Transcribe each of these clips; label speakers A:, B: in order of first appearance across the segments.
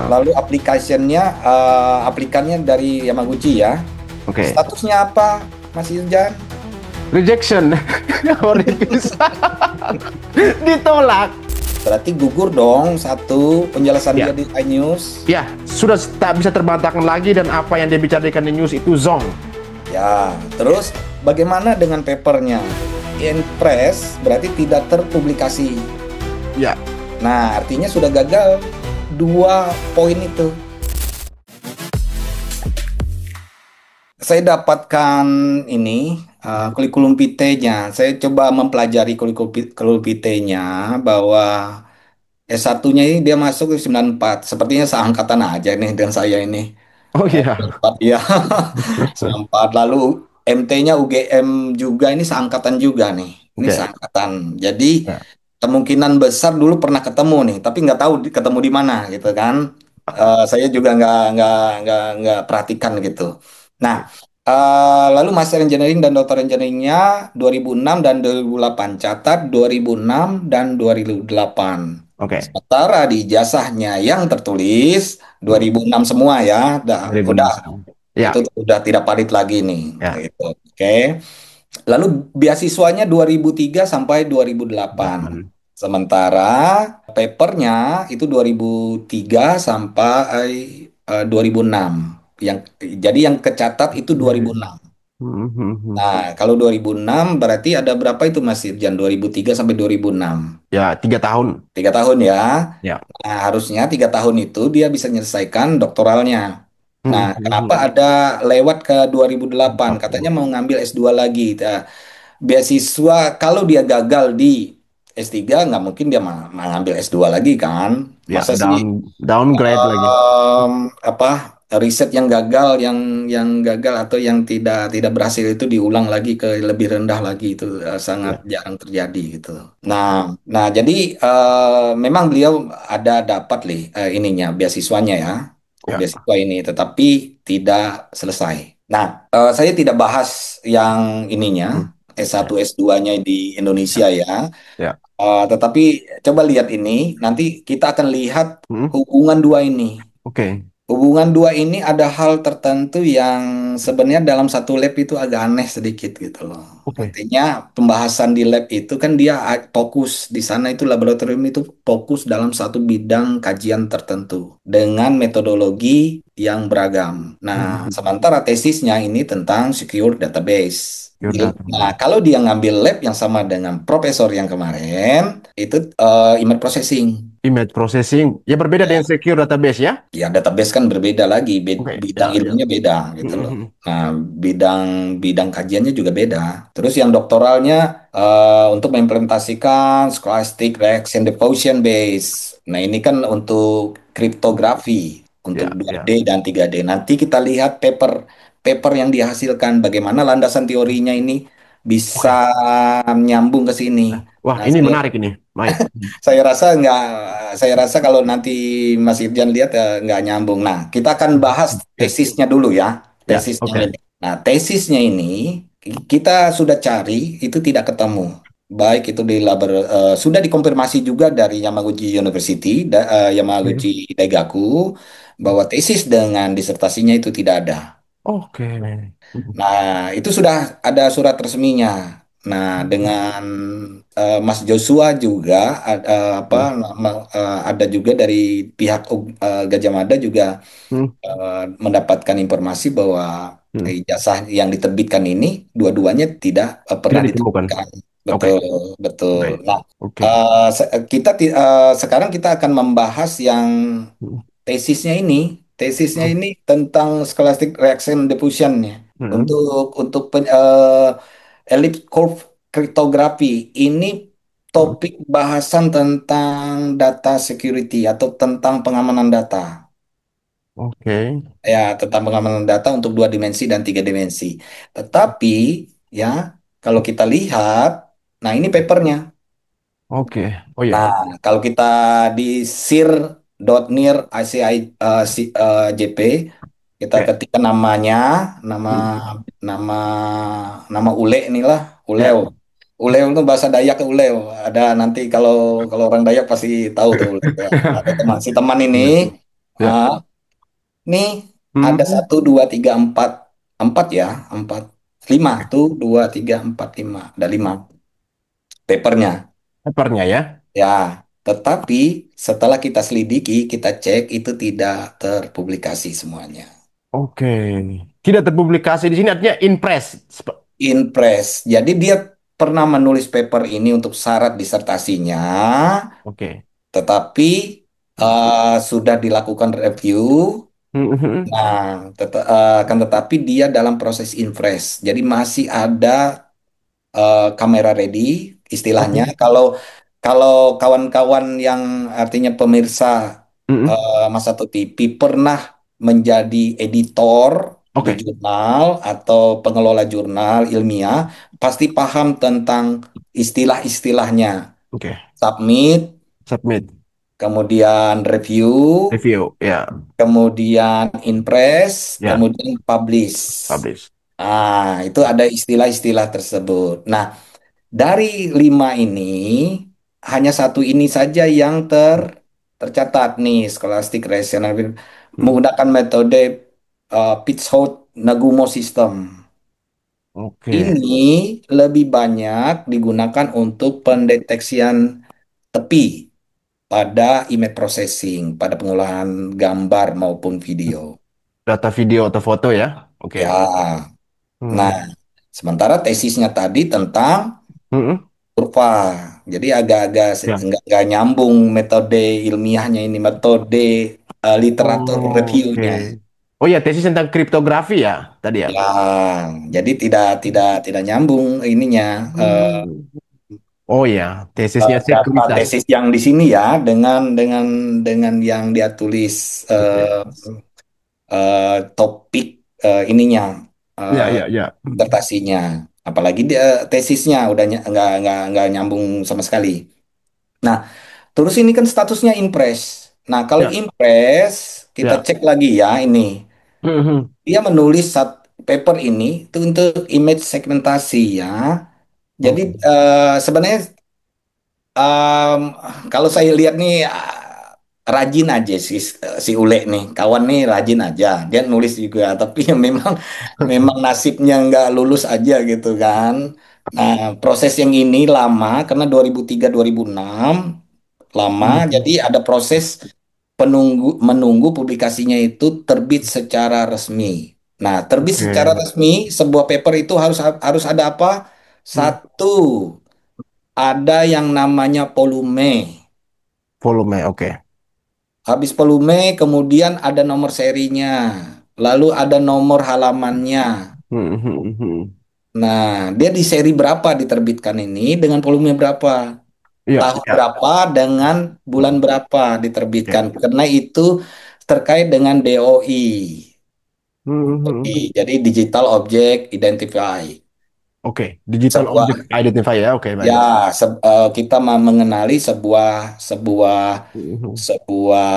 A: Lalu aplikannya dari Yamaguchi ya.
B: Oke.
A: Statusnya apa, Mas Irjan?
B: Rejection. Horrifis. Ditolak.
A: Berarti gugur dong satu penjelasan dia
B: Ya,
A: di iNews.
B: ya, sudah tak bisa terbantahkan lagi dan apa yang dia bicarakan di news itu zong.
A: Ya, terus bagaimana dengan papernya? In press berarti tidak terpublikasi.
B: Ya,
A: Nah, artinya sudah gagal dua poin itu. Saya dapatkan ini kurikulum vitae-nya. Saya coba mempelajari kurikulum vitae-nya bahwa S1-nya ini dia masuk di 94. Sepertinya seangkatan aja nih dengan saya ini.
B: oh iya.
A: 94 ya. 94. Lalu MT-nya UGM juga ini seangkatan juga nih. Ini
B: Oke.
A: seangkatan. Jadi
B: Ya.
A: kemungkinan besar dulu pernah ketemu nih, tapi nggak tahu ketemu di mana gitu kan. Saya juga nggak perhatikan gitu. Nah, lalu Master Engineering dan Doktor Engineeringnya 2006 dan 2008. Catat 2006 dan 2008.
B: Oke.
A: Sementara di ijazahnya yang tertulis
B: Hmm,
A: 2006 semua ya, udah
B: 2006 sekarang. Ya,
A: itu udah tidak valid lagi nih.
B: ya.
A: Gitu. Oke. Lalu beasiswanya 2003 sampai 2008.
B: 8.
A: Sementara papernya itu 2003 sampai 2006. Yang jadi yang kecatat itu 2006.
B: Hmm, hmm, hmm.
A: Nah, kalau 2006 berarti ada berapa itu Mas Irjan? 2003 sampai 2006.
B: Ya, 3 tahun.
A: 3 tahun ya.
B: Ya.
A: Nah, harusnya 3 tahun itu dia bisa menyelesaikan doktoralnya.
B: Hmm,
A: Nah,
B: hmm,
A: kenapa
B: hmm.
A: ada lewat ke 2008? Katanya mau ngambil S2 lagi. Nah, beasiswa kalau dia gagal di S3 nggak mungkin dia ngambil S2 lagi kan.
B: Ya,
A: Masa sih
B: downgrade lagi.
A: apa riset yang gagal yang gagal atau yang tidak berhasil itu diulang lagi ke lebih rendah lagi itu sangat
B: Ya,
A: jarang terjadi gitu. Nah, nah jadi memang beliau ada dapat ininya beasiswanya ya.
B: ya.
A: Beasiswa ini tetapi tidak selesai. Nah, saya tidak bahas yang ininya
B: Hmm,
A: S1
B: ya,
A: S2-nya di Indonesia
B: ya,
A: ya.
B: ya.
A: Tetapi coba lihat ini, nanti kita akan lihat
B: Hmm,
A: hubungan dua ini.
B: oke.
A: Hubungan dua ini ada hal tertentu yang sebenarnya dalam satu lab itu agak aneh sedikit gitu loh.
B: Oke.
A: Artinya pembahasan di lab itu kan dia fokus di sana itu laboratorium itu fokus dalam satu bidang kajian tertentu dengan metodologi yang beragam. Nah,
B: Hmm,
A: sementara tesisnya ini tentang secure database.
B: your
A: Nah,
B: database.
A: kalau dia ngambil lab yang sama dengan profesor yang kemarin, itu image processing.
B: Image processing. Ya berbeda dengan secure database ya.
A: Ya, database kan berbeda lagi,
B: Oke.
A: bidang
B: Ya, ya.
A: ilmunya beda gitu
B: Hmm,
A: loh.
B: hmm,
A: Nah, bidang bidang kajiannya juga beda. Terus yang doktoralnya untuk mengimplementasikan Scholastic Reaction Diffusion Base. Nah, ini kan untuk kriptografi untuk
B: ya,
A: 2D
B: ya.
A: dan 3D. Nanti kita lihat paper paper yang dihasilkan, bagaimana landasan teorinya ini bisa
B: Oke.
A: nyambung ke sini.
B: Wah,
A: Nah,
B: ini menarik ini. Baik.
A: saya rasa nggak, saya rasa kalau nanti Mas Irjan lihat nggak nyambung. Nah, kita akan bahas
B: Oke.
A: tesisnya dulu ya,
B: Ya,
A: tesisnya
B: oke.
A: ini. Nah, tesisnya ini kita sudah cari itu tidak ketemu. Baik itu di sudah dikonfirmasi juga dari Yamaguchi University,
B: Oke.
A: Yamaguchi Daigaku bahwa tesis dengan disertasinya itu tidak ada.
B: Oke.
A: Nah, itu sudah ada surat resminya. Nah, dengan Mas Joshua juga apa
B: Hmm,
A: ada juga dari pihak Gajah Mada juga
B: hmm,
A: mendapatkan informasi bahwa
B: hmm.
A: ijazah yang diterbitkan ini dua-duanya tidak pernah
B: Tidak ditemukan.
A: diterbitkan.
B: Oke.
A: Betul, betul.
B: Baik.
A: Nah,
B: Oke.
A: sekarang kita akan membahas yang
B: Hmm,
A: tesisnya ini, tesisnya
B: hmm,
A: ini tentang scholastic reaction diffusion-nya
B: hmm.
A: untuk ellipse curve cryptography. Ini
B: Hmm.
A: topik bahasan tentang data security atau tentang pengamanan data.
B: Oke.
A: Ya, tentang pengamanan data untuk 2 dimensi dan 3 dimensi. Tetapi ya, kalau kita lihat, nah ini papernya.
B: Oke. Oh ya.
A: Nah, kalau kita di sir.nir JP, kita
B: Oke.
A: ketikkan namanya, nama
B: Hmm.
A: nama nama Ule inilah, Uleo.
B: Ya.
A: Uleo itu bahasa Dayak Uleo. Ada nanti kalau kalau orang Dayak pasti tahu tuh Uleo. Ya. Ada teman si teman ini
B: Ya. Ya.
A: Ah, nih ada
B: Hmm.
A: satu, dua, tiga, empat, empat ya, empat, lima tuh, dua, tiga, empat, lima, ada lima papernya.
B: Papernya ya.
A: Ya, tetapi setelah kita selidiki, kita cek itu tidak terpublikasi semuanya.
B: Oke. Tidak terpublikasi di sini artinya impress.
A: Inpres. Jadi dia pernah menulis paper ini untuk syarat disertasinya,
B: Oke.
A: tetapi
B: Hmm.
A: sudah dilakukan review.
B: Hmm, hmm, hmm.
A: Nah, akan tetapi dia dalam proses infres. Jadi masih ada kamera ready istilahnya.
B: Oke.
A: Kalau kalau kawan-kawan yang artinya pemirsa
B: Hmm, hmm.
A: Mas Satu TV pernah menjadi editor di
B: Oke.
A: jurnal atau pengelola jurnal ilmiah, pasti paham tentang istilah-istilahnya.
B: Oke.
A: Submit,
B: Submit.
A: kemudian review,
B: Review. Ya.
A: kemudian impress,
B: Ya.
A: kemudian publish.
B: Publish.
A: Itu ada istilah-istilah tersebut. Nah, dari lima ini, hanya satu ini saja yang tercatat nih, Scholastic Rational
B: Hmm.
A: menggunakan metode Pitchford-Nagumo System.
B: Oke.
A: Ini lebih banyak digunakan untuk pendeteksian tepi pada image processing, pada pengolahan gambar maupun video.
B: Data video atau foto ya. Oke.
A: Ya, nah,
B: Hmm.
A: sementara tesisnya tadi tentang
B: Hmm.
A: kurva. Jadi agak-agak
B: Ya.
A: nggak nyambung metode ilmiahnya ini, metode literatur
B: Oke.
A: reviewnya.
B: Oh ya, tesis tentang kriptografi ya tadi ya.
A: Ya, jadi tidak nyambung ininya
B: Hmm. Oh ya, tesisnya
A: data
B: sekuritas.
A: tesis yang di sini ya dengan yang dia tulis
B: Oke.
A: topik ininya
B: Ya,
A: eh,
B: ya, ya.
A: disertasinya. Apalagi dia tesisnya udah nggak nyambung sama sekali. Nah, terus ini kan statusnya impres. Nah, kalau
B: Ya,
A: impres, kita
B: ya.
A: cek lagi ya ini.
B: Mhm.
A: Dia menulis paper ini itu untuk image segmentasi ya. Jadi
B: Oke.
A: sebenarnya em, kalau saya lihat nih rajin aja si Ule nih, kawan nih rajin aja. Dia nulis juga, tapi ya memang memang nasibnya nggak lulus aja gitu kan. Nah, proses yang ini lama karena 2003-2006 lama,
B: Mhm.
A: jadi ada proses menunggu publikasinya itu terbit secara resmi. Nah, terbit secara
B: Oke.
A: resmi sebuah paper itu harus harus ada apa?
B: Hmm.
A: Satu, ada yang namanya volume.
B: Volume, oke.
A: Habis volume, kemudian ada nomor serinya. Lalu ada nomor halamannya.
B: Mhm.
A: Nah, dia di seri berapa diterbitkan ini dengan volume berapa?
B: Iya,
A: Tahun
B: iya.
A: berapa dengan bulan
B: Mhm.
A: berapa
B: Oke.
A: diterbitkan. Karena itu terkait dengan DOI.
B: Mhm.
A: Jadi Digital Object Identify.
B: Oke, digital object
A: Sebuah
B: identifier ya. Oke,
A: ya
B: baik.
A: kita mengenali sebuah sebuah
B: Mhm.
A: sebuah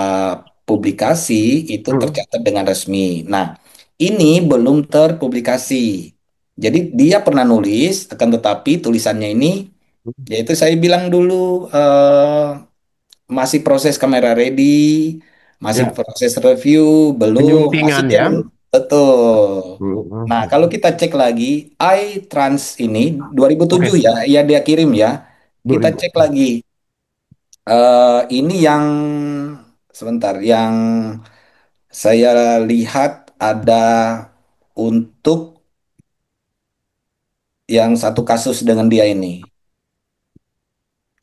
A: publikasi itu
B: Mhm.
A: tercatat dengan resmi. Nah, ini belum terpublikasi. Jadi dia pernah nulis, akan tetapi tulisannya ini, yaitu saya bilang dulu masih proses kamera ready, masih
B: Ya,
A: proses review, belum, masih
B: penyuntingan
A: dia
B: ya.
A: betul. Nah,
B: Mhm.
A: kalau kita cek lagi, iTrans ini 2007
B: Oke,
A: ya, ya dia kirim ya. Kita
B: 2000.
A: cek lagi. Ini yang sebentar, yang saya lihat ada untuk yang satu kasus dengan dia ini.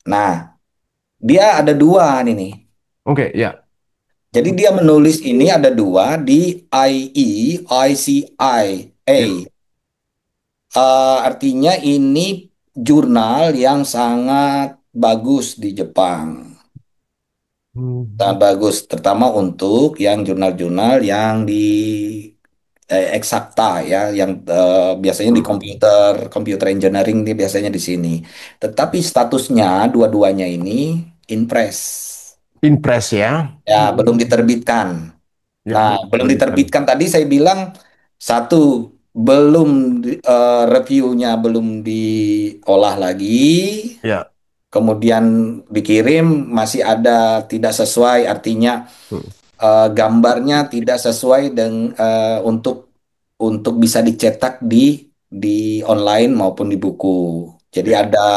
A: Nah, dia ada dua nih.
B: Oke, ya.
A: Jadi dia menulis ini ada dua di IEICIA.
B: Ya.
A: Artinya ini jurnal yang sangat bagus di Jepang. Sangat
B: Mhm.
A: bagus, terutama untuk yang jurnal-jurnal yang di eksakta ya, yang biasanya di
B: Mhm.
A: computer engineering dia biasanya di sini. Tetapi statusnya dua-duanya ini impress.
B: Impress ya.
A: Ya, belum
B: Mhm.
A: diterbitkan.
B: Ya,
A: Nah,
B: belum
A: belum
B: diterbitkan.
A: diterbitkan tadi saya bilang satu belum reviewnya belum diolah lagi,
B: Ya.
A: kemudian dikirim masih ada tidak sesuai artinya gambarnya tidak sesuai dengan untuk bisa dicetak di online maupun di buku. Jadi ada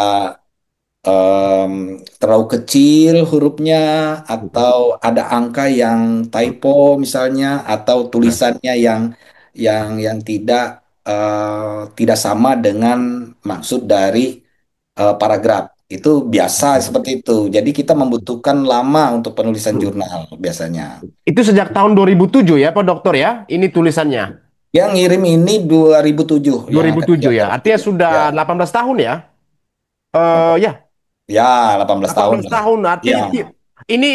A: em, terlalu kecil hurufnya atau ada angka yang typo misalnya atau
B: Ya.
A: tulisannya yang tidak sama dengan maksud dari paragraf. Itu biasa seperti itu. Jadi kita membutuhkan lama untuk penulisan jurnal biasanya.
B: Itu sejak tahun 2007 ya, Pak Dokter ya? Ini tulisannya.
A: Yang ngirim ini 2007
B: dua
A: yang
B: ribu
A: akan
B: tujuh ya.
A: diantar
B: Artinya
A: itu.
B: sudah
A: Ya,
B: 18 tahun ya? Ya,
A: ya 18 tahun
B: 18
A: lah.
B: tahun.
A: Ya.
B: Artinya ini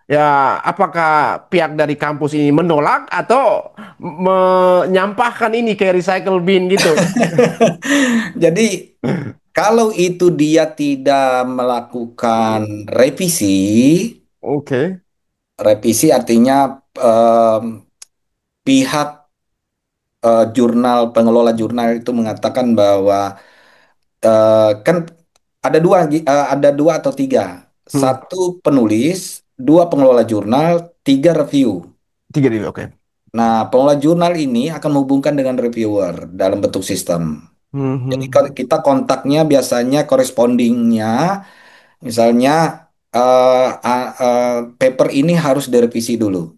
B: ya apakah pihak dari kampus ini menolak atau menyampahkan ini ke recycle bin gitu?
A: Jadi kalau itu dia tidak melakukan revisi,
B: Oke.
A: revisi artinya em, pihak jurnal pengelola jurnal itu mengatakan bahwa kan ada dua atau tiga,
B: Hmm.
A: satu penulis, dua pengelola jurnal, tiga review.
B: Tiga ribu, oke.
A: Nah, pengelola jurnal ini akan menghubungkan dengan reviewer dalam bentuk sistem.
B: Hmm,
A: Jadi kalau
B: hmm.
A: kita kontaknya biasanya correspondingnya, misalnya paper ini harus direvisi dulu,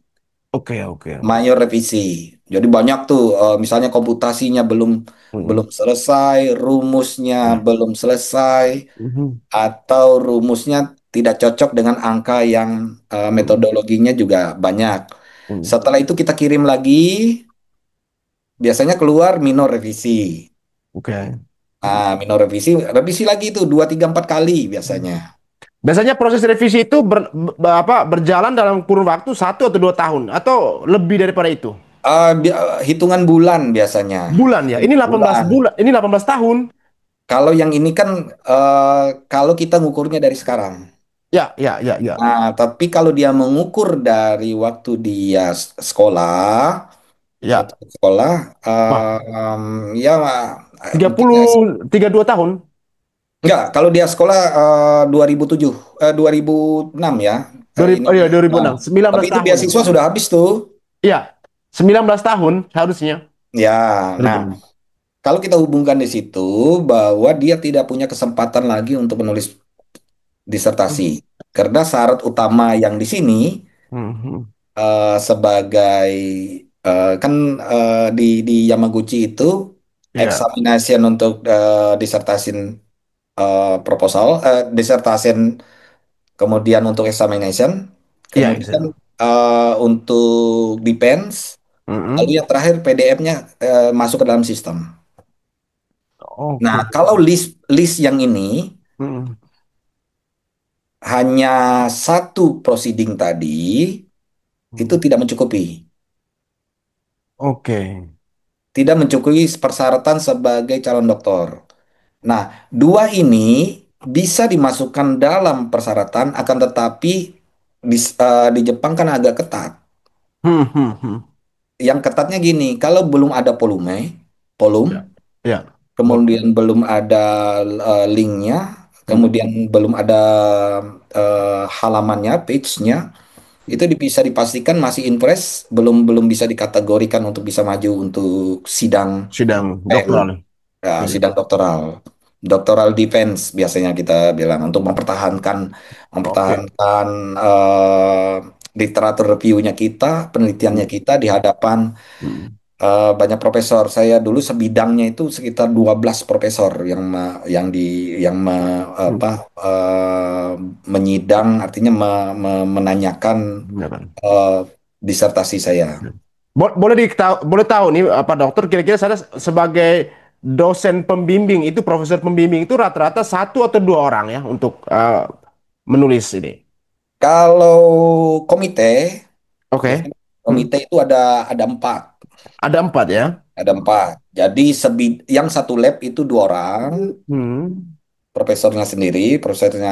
B: Oke, oke, oke.
A: mayor revisi. Jadi banyak tuh, misalnya komputasinya belum
B: Hmm.
A: belum selesai, rumusnya
B: Ya.
A: belum selesai,
B: Mhm.
A: atau rumusnya tidak cocok dengan angka yang
B: Hmm.
A: metodologinya juga banyak.
B: Hmm.
A: Setelah itu kita kirim lagi, biasanya keluar minor revisi.
B: Oke. Hmm.
A: Ah, minor revisi, revisi lagi itu 2, 3, 4 kali biasanya.
B: Biasanya proses revisi itu berjalan dalam kurun waktu 1 atau 2 tahun atau lebih daripada itu.
A: Hitungan bulan biasanya.
B: Bulan ya. Ini 18
A: Bulan.
B: bulan, ini 18 tahun.
A: Kalau yang ini kan kalau kita ngukurnya dari sekarang.
B: Ya, ya, ya, ya.
A: Nah, tapi kalau dia mengukur dari waktu dia sekolah, waktu
B: Ya.
A: sekolah,
B: Wah,
A: ya
B: tiga
A: kita
B: puluh 32 tahun.
A: enggak, kalau dia sekolah 2007, 2006 ya. Ini
B: Oh iya,
A: 2006.
B: 2006. sembilan
A: Tapi
B: belas
A: itu
B: tahun.
A: beasiswa sudah habis tuh.
B: Iya. 19 tahun harusnya.
A: Ya, nah
B: 2006.
A: kalau kita hubungkan di situ bahwa dia tidak punya kesempatan lagi untuk menulis disertasi. Karena syarat utama yang di sini
B: Mhm.
A: sebagai kan di Yamaguchi itu
B: Iya.
A: examination untuk disertasin disertasin kemudian untuk examination,
B: Iya,
A: kemudian
B: bisa.
A: untuk defense, lalu
B: Mhm.
A: yang terakhir PDF-nya masuk ke dalam sistem. Nah,
B: Oke.
A: kalau list list yang ini
B: Mhm.
A: hanya satu proceeding tadi, itu
B: Mhm.
A: tidak mencukupi.
B: Oke.
A: Tidak mencukupi persyaratan sebagai calon doktor. Nah, dua ini bisa dimasukkan dalam persyaratan, akan tetapi di Jepang kan agak ketat.
B: Hmm, hmm, hmm.
A: Yang ketatnya gini, kalau belum ada volume,
B: Ya. Ya.
A: kemudian belum ada linknya,
B: Hmm.
A: kemudian belum ada halamannya, page-nya, itu bisa dipastikan masih impress, belum belum bisa dikategorikan untuk bisa maju untuk sidang
B: Sidang
A: pen,
B: doktoral.
A: ya,
B: Iya.
A: sidang doktoral, doctoral defense biasanya kita bilang untuk mempertahankan
B: Oke.
A: mempertahankan literatur reviewnya kita, penelitiannya
B: Hmm.
A: kita di hadapan
B: Hmm.
A: banyak profesor. Saya dulu sebidangnya itu sekitar 12 profesor
B: Hmm.
A: apa, menyidang, artinya menanyakan
B: Ya kan?
A: eh, disertasi saya.
B: Boleh tahu nih apa dokter kira-kira saya sebagai dosen pembimbing itu profesor pembimbing itu rata-rata 1 atau 2 orang ya untuk menulis ini.
A: Kalau komite,
B: Oke.
A: biasanya
B: Hmm.
A: komite itu ada empat,
B: Ada 4 ya.
A: ada empat. Jadi yang satu lab itu dua orang,
B: Hmm.
A: profesornya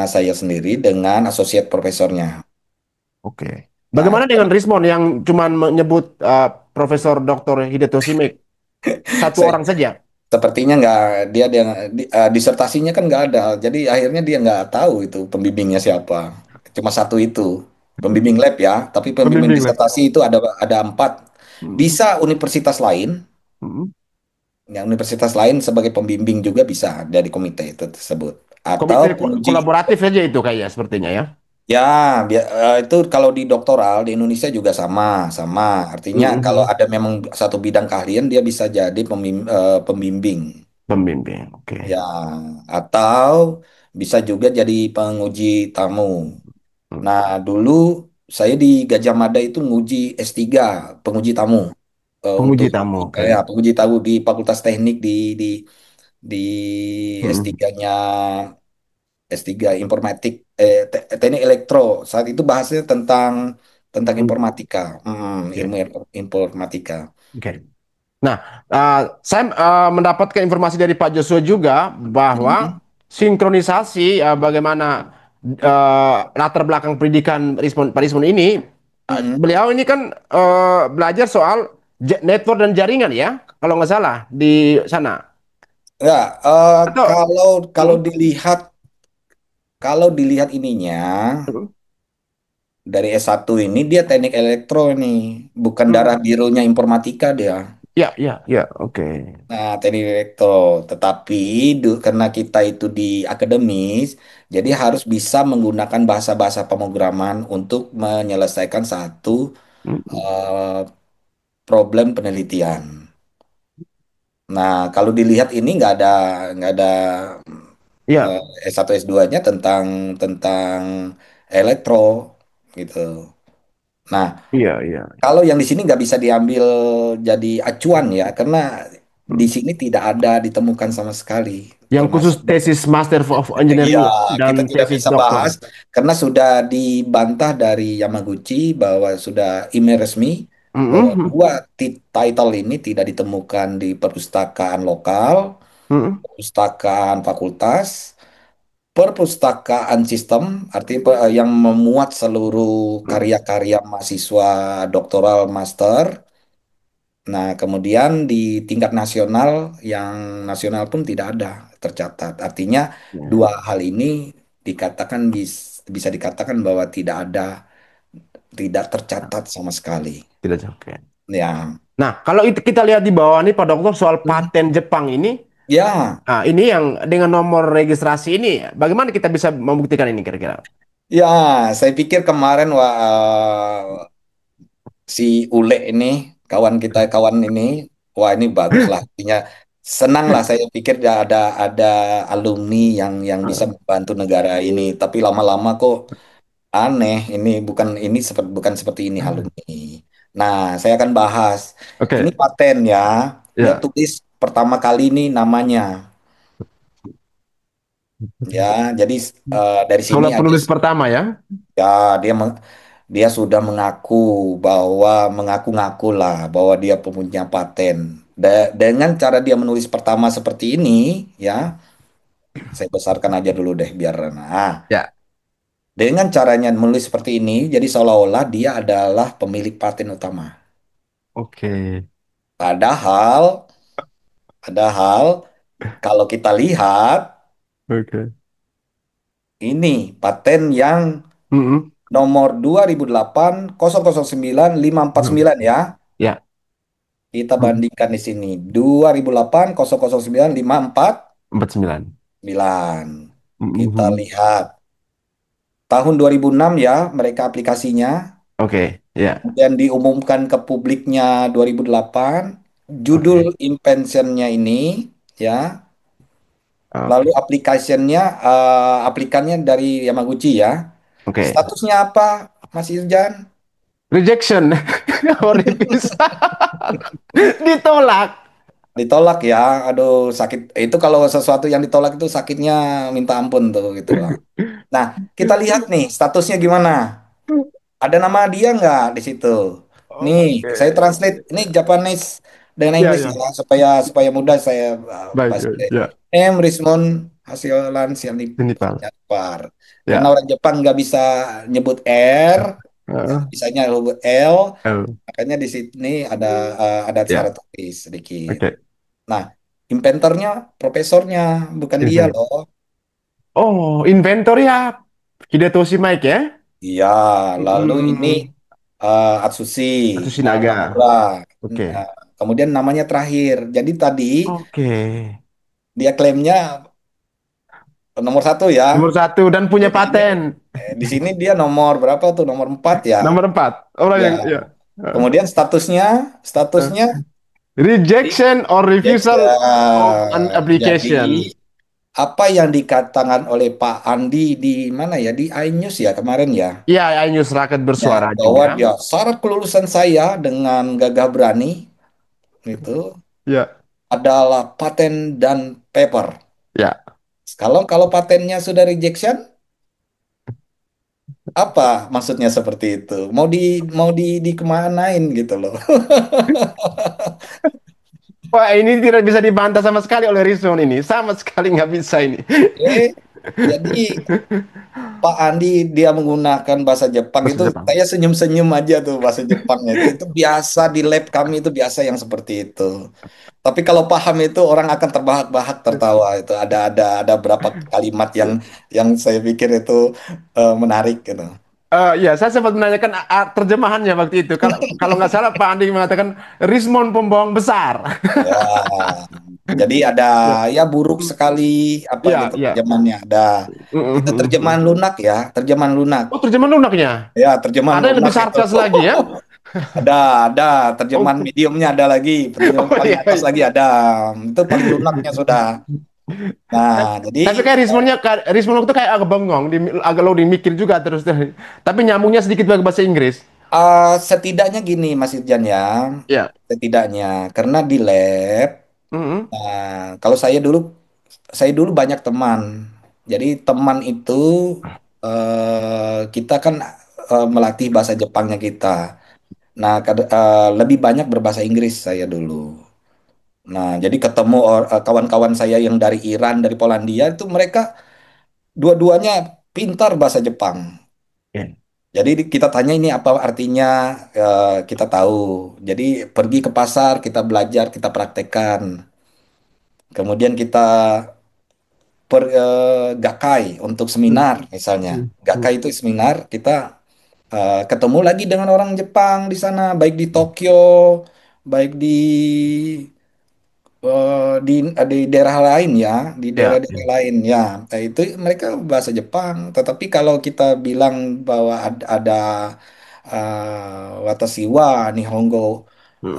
A: saya sendiri dengan asosiat profesornya.
B: Oke.
A: Nah,
B: Bagaimana dengan Rismon yang cuman menyebut Profesor Dr. Hideto Shimek? Satu
A: saya
B: orang saja.
A: sepertinya nggak, dia disertasinya kan nggak ada, jadi akhirnya dia nggak tahu itu pembimbingnya siapa, cuma satu itu. pembimbing lab ya, tapi pembimbing
B: Pembimbing lab.
A: disertasi itu ada empat.
B: Hmm.
A: Bisa universitas lain,
B: Hmm.
A: yang universitas lain sebagai pembimbing juga bisa dari komite itu tersebut. Atau
B: Komite
A: penguji,
B: kolaboratif aja itu kayaknya sepertinya ya.
A: ya itu kalau di doktoral di Indonesia juga sama, sama. Artinya kalau
B: Mhm.
A: ada memang satu bidang keahlian dia bisa jadi pembimbing.
B: Pembimbing, oke.
A: Ya, atau bisa juga jadi penguji tamu.
B: Hmm.
A: Nah, dulu saya di Gajah Mada itu nguji S3, penguji tamu untuk
B: Penguji tamu, oke.
A: ya penguji tamu di Fakultas Teknik di di
B: Hmm.
A: S3-nya S3 Informatik Teknik Elektro. Saat itu bahasnya tentang
B: Hmm.
A: informatika.
B: Oke.
A: Ilmu informatika.
B: Oke. Nah, saya mendapatkan informasi dari Pak Joshua juga bahwa
A: Mhm.
B: sinkronisasi bagaimana latar belakang pendidikan Pak Rismon ini,
A: Mhm.
B: beliau ini kan belajar soal network dan jaringan ya, kalau nggak salah di sana.
A: Ya,
B: Atau
A: kalau kalau
B: hmm,
A: dilihat kalau dilihat ininya
B: hmm,
A: dari S1 ini dia teknik elektro nih, bukan darah
B: hmm.
A: birunya informatika dia.
B: Ya, ya, ya, oke.
A: Nah, teknik elektro, tetapi karena kita itu di akademis, jadi harus bisa menggunakan bahasa-bahasa pemrograman untuk menyelesaikan satu
B: Hmm, hmm.
A: eh, problem penelitian. Nah, kalau dilihat ini nggak ada
B: Ya,
A: S1 S2-nya tentang tentang elektro gitu. Nah,
B: iya, iya.
A: kalau yang di sini nggak bisa diambil jadi acuan ya, karena di
B: Hmm.
A: sini tidak ada ditemukan sama sekali,
B: Yang khusus
A: termasuk
B: tesis Master of
A: iya
B: Engineering
A: kita
B: dan
A: tidak
B: tesis
A: bisa
B: doktor.
A: bahas karena sudah dibantah dari Yamaguchi bahwa sudah email resmi bahwa
B: Hmm, hmm,
A: dua title ini tidak ditemukan di perpustakaan lokal,
B: hmm,
A: perpustakaan fakultas, perpustakaan sistem, artinya yang memuat seluruh
B: hmm,
A: karya-karya mahasiswa doktoral master. Nah, kemudian di tingkat nasional, yang nasional pun tidak ada tercatat. Artinya
B: hmm.
A: dua hal ini dikatakan bisa dikatakan bahwa tidak tercatat sama sekali.
B: Tidak oke.
A: Ya,
B: Nah, kalau itu kita lihat di bawah nih Pak Dokter soal paten Jepang ini,
A: ya,
B: ini yang dengan nomor registrasi ini, bagaimana kita bisa membuktikan ini kira-kira?
A: ya. Saya pikir kemarin si Ule ini kawan kita kawan ini, wah ini bagus lah. Artinya senang lah saya pikir ada alumni yang bisa
B: Ah,
A: membantu negara ini. Tapi lama-lama kok aneh, bukan seperti ini alumni. Nah, saya akan bahas. Ini
B: Oke,
A: paten ya. Dia
B: ya.
A: tulis pertama kali ini namanya. Ya, jadi dari sini
B: Kalau
A: ada
B: penulis pertama ya.
A: ya dia sudah mengaku-ngaku lah bahwa dia punya paten. Dengan cara dia menulis pertama seperti ini, ya, saya besarkan aja dulu deh biar nah.
B: Ya.
A: Dengan caranya menulis seperti ini, jadi seolah-olah dia adalah pemilik paten utama.
B: Oke.
A: Padahal, padahal kalau kita lihat
B: Oke.
A: ini paten yang
B: Mm-mm.
A: nomor 2008 009 549 ya.
B: Ya.
A: Kita
B: Mm.
A: bandingkan di sini 2008 009
B: 49.
A: 549. Kita
B: Mhm.
A: lihat tahun 2006 ya mereka aplikasinya.
B: Oke, ya.
A: Kemudian diumumkan ke publiknya 2008. Judul
B: Oke.
A: inventionnya ini ya. Lalu
B: Oke.
A: aplikannya dari Yamaguchi ya.
B: Oke.
A: Statusnya apa, Mas Irjan?
B: Rejection. Oh, dipisah. Ditolak.
A: Ditolak ya. Aduh, sakit. Itu kalau sesuatu yang ditolak itu sakitnya minta ampun tuh gitu lah. Nah, kita lihat nih statusnya gimana. Ada nama dia nggak di situ? Nih,
B: Oke.
A: saya translate. Ini Japanese dengan
B: Ya,
A: Inggris
B: ya.
A: ya, supaya mudah saya
B: Baik,
A: bahas.
B: ya.
A: M. Rismon Hasilan
B: Ini Pak.
A: Sianipar. Karena
B: Ya.
A: orang Jepang nggak bisa nyebut R, ya,
B: Heeh.
A: bisanya nyebut L,
B: Oh,
A: makanya di sini ada syarat
B: ya.
A: tulis sedikit.
B: Oke.
A: Nah, inventornya profesornya, bukan dia
B: Invent.
A: loh.
B: Oh, inventor ya. Hidetoshi Mike ya.
A: Iya, lalu ini
B: Mm,
A: Atsushi,
B: atau Sinaga.
A: Sakura.
B: Oke.
A: Nah, kemudian namanya terakhir. Jadi tadi
B: Oke.
A: dia klaimnya nomor satu ya.
B: Nomor satu dan punya
A: Di sini,
B: paten.
A: di sini dia nomor berapa tuh? Nomor 4 ya.
B: Nomor empat. Orang
A: Ya.
B: yang ya.
A: Kemudian statusnya
B: Rejection or refusal of an
A: jadi
B: application.
A: apa yang dikatakan oleh Pak Andi di mana ya di iNews ya kemarin ya,
B: Ya, iNews Rakyat
A: ya
B: Bersuara
A: bahwa
B: juga.
A: dia syarat kelulusan saya dengan gagah berani itu
B: Ya,
A: adalah paten dan paper.
B: ya.
A: Kalau kalau patennya sudah rejection, apa maksudnya seperti itu? Mau dikemanain gitu loh.
B: Wah, ini tidak bisa dibantah sama sekali oleh Rizwan ini. Sama sekali nggak bisa ini.
A: Oke, jadi Pak Andi dia menggunakan bahasa Jepang
B: Bahasa
A: itu
B: Jepang.
A: saya senyum-senyum aja tuh bahasa Jepangnya itu biasa di lab kami itu biasa yang seperti itu. Tapi kalau paham itu orang akan terbahak-bahak tertawa itu ada berapa kalimat yang saya pikir itu menarik gitu.
B: Ya, saya sempat menanyakan terjemahannya waktu itu. Kalau kalau nggak salah Pak Andi mengatakan Rismon pembohong besar.
A: Ya, jadi ada
B: Ya,
A: ya buruk sekali apa
B: ya,
A: gitu
B: ya.
A: terjemahannya ada itu terjemahan lunak ya terjemahan lunak
B: Oh, terjemahan lunaknya.
A: ya terjemahan
B: Ada yang lebih
A: lunak itu.
B: sarkas lagi ya?
A: Ada, ada.
B: Oh,
A: Terjemahan mediumnya ada lagi. Terjemahan
B: oh
A: paling
B: iya,
A: atas
B: iya.
A: lagi ada. Itu paling lunaknya sudah. Nah, jadi
B: Tapi kayak Rismonnya itu kayak agak bengong, agak loading mikir juga terus. Tapi nyambungnya sedikit pakai bahasa Inggris.
A: setidaknya gini Mas Irjan ya.
B: Ya.
A: Setidaknya. Karena di lab,
B: Mm-mm.
A: kalau saya dulu banyak teman. Jadi teman itu kita kan melatih bahasa Jepangnya kita. Nah, lebih banyak berbahasa Inggris saya dulu. Nah, jadi ketemu kawan-kawan saya yang dari Iran, dari Polandia itu mereka dua-duanya pintar bahasa Jepang.
B: Ya.
A: Jadi kita tanya ini apa artinya, kita tahu. Jadi pergi ke pasar, kita belajar, kita praktekkan. Kemudian kita gakai untuk
B: Mm.
A: seminar misalnya.
B: Mm.
A: Gakai
B: Mm.
A: itu seminar, kita ketemu lagi dengan orang Jepang di sana, baik di Tokyo, baik di daerah lain ya, di
B: Ya.
A: daerah-daerah lain ya. Itu mereka bahasa Jepang. Tetapi kalau kita bilang bahwa ada watashi wa Nihongo
B: Mm.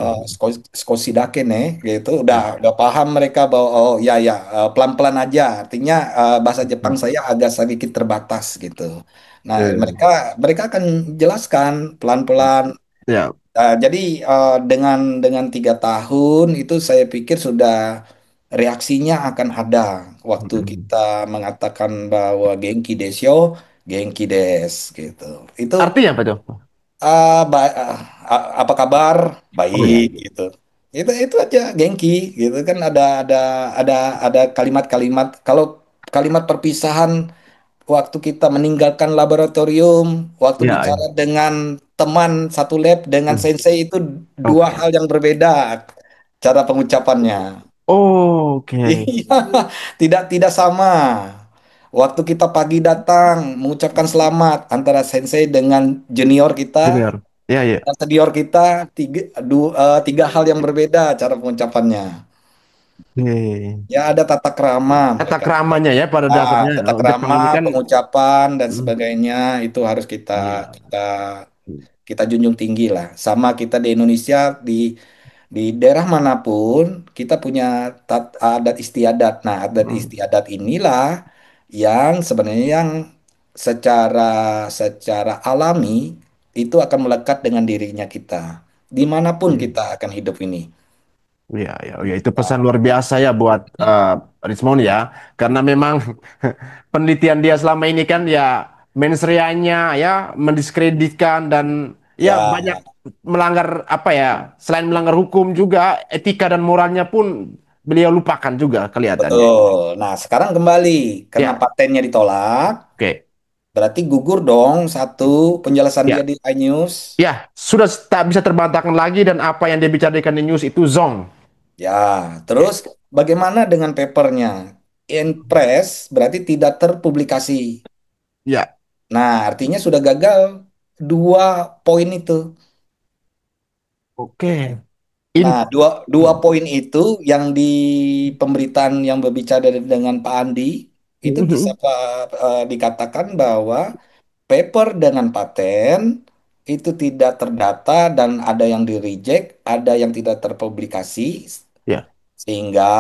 A: Skoshidake ne, gitu.
B: Ya.
A: Udah paham mereka bahwa oh ya ya pelan-pelan aja. Artinya bahasa Jepang
B: Mm.
A: saya agak sedikit terbatas gitu. Nah
B: Eh,
A: mereka mereka akan jelaskan pelan-pelan.
B: Ya.
A: Jadi dengan 3 tahun itu saya pikir sudah reaksinya akan ada waktu
B: Mm.
A: kita mengatakan bahwa Genki desyo, Genki des gitu. Itu
B: Artinya apa tuh?
A: apa kabar?
B: Oh ya.
A: Baik gitu. Itu aja Genki gitu kan ada ada kalimat-kalimat kalau kalimat perpisahan waktu kita meninggalkan laboratorium, waktu
B: Ya,
A: bicara
B: ya.
A: dengan teman satu lab dengan
B: Mm.
A: sensei itu dua
B: Oke.
A: hal yang berbeda cara pengucapannya.
B: Oke.
A: Iya, tidak sama. Waktu kita pagi datang mengucapkan selamat antara sensei dengan junior kita,
B: Junior. Ya, ya.
A: dan senior kita tiga hal yang berbeda cara pengucapannya.
B: Oke.
A: Ya ada tata krama
B: Tata
A: mereka.
B: keramanya ya pada dasarnya.
A: Tata
B: Jepang
A: krama,
B: ini kan.
A: pengucapan dan
B: Mm.
A: sebagainya itu harus kita
B: Iya.
A: kita kita junjung tinggi lah. Sama kita di Indonesia di daerah manapun kita punya adat istiadat. Nah, adat
B: Mm.
A: istiadat inilah yang sebenarnya yang secara secara alami itu akan melekat dengan dirinya kita. Dimanapun
B: Iya.
A: kita akan hidup ini.
B: Iya, ya, ya, itu pesan luar biasa ya buat Rismon ya, karena memang penelitian dia selama ini kan ya mensreanya ya mendiskreditkan dan ya
A: Ya,
B: banyak melanggar apa ya, selain melanggar hukum juga etika dan moralnya pun beliau lupakan juga kelihatannya.
A: betul. Nah, sekarang kembali karena
B: Ya,
A: patennya ditolak.
B: oke.
A: Berarti gugur dong satu penjelasan dia
B: Ya,
A: di iNews.
B: ya, sudah tak bisa terbantahkan lagi dan apa yang dia bicarakan di news itu zong.
A: Ya,
B: Oke.
A: terus bagaimana dengan papernya? In press berarti tidak terpublikasi.
B: Ya.
A: Nah, artinya sudah gagal dua poin itu.
B: Oke.
A: Nah,
B: In
A: dua poin itu yang di pemberitaan yang berbicara dengan Pak Andi itu bisa
B: Mhm.
A: dikatakan bahwa paper dengan paten itu tidak terdata dan ada yang di reject, ada yang tidak terpublikasi,
B: Ya,
A: sehingga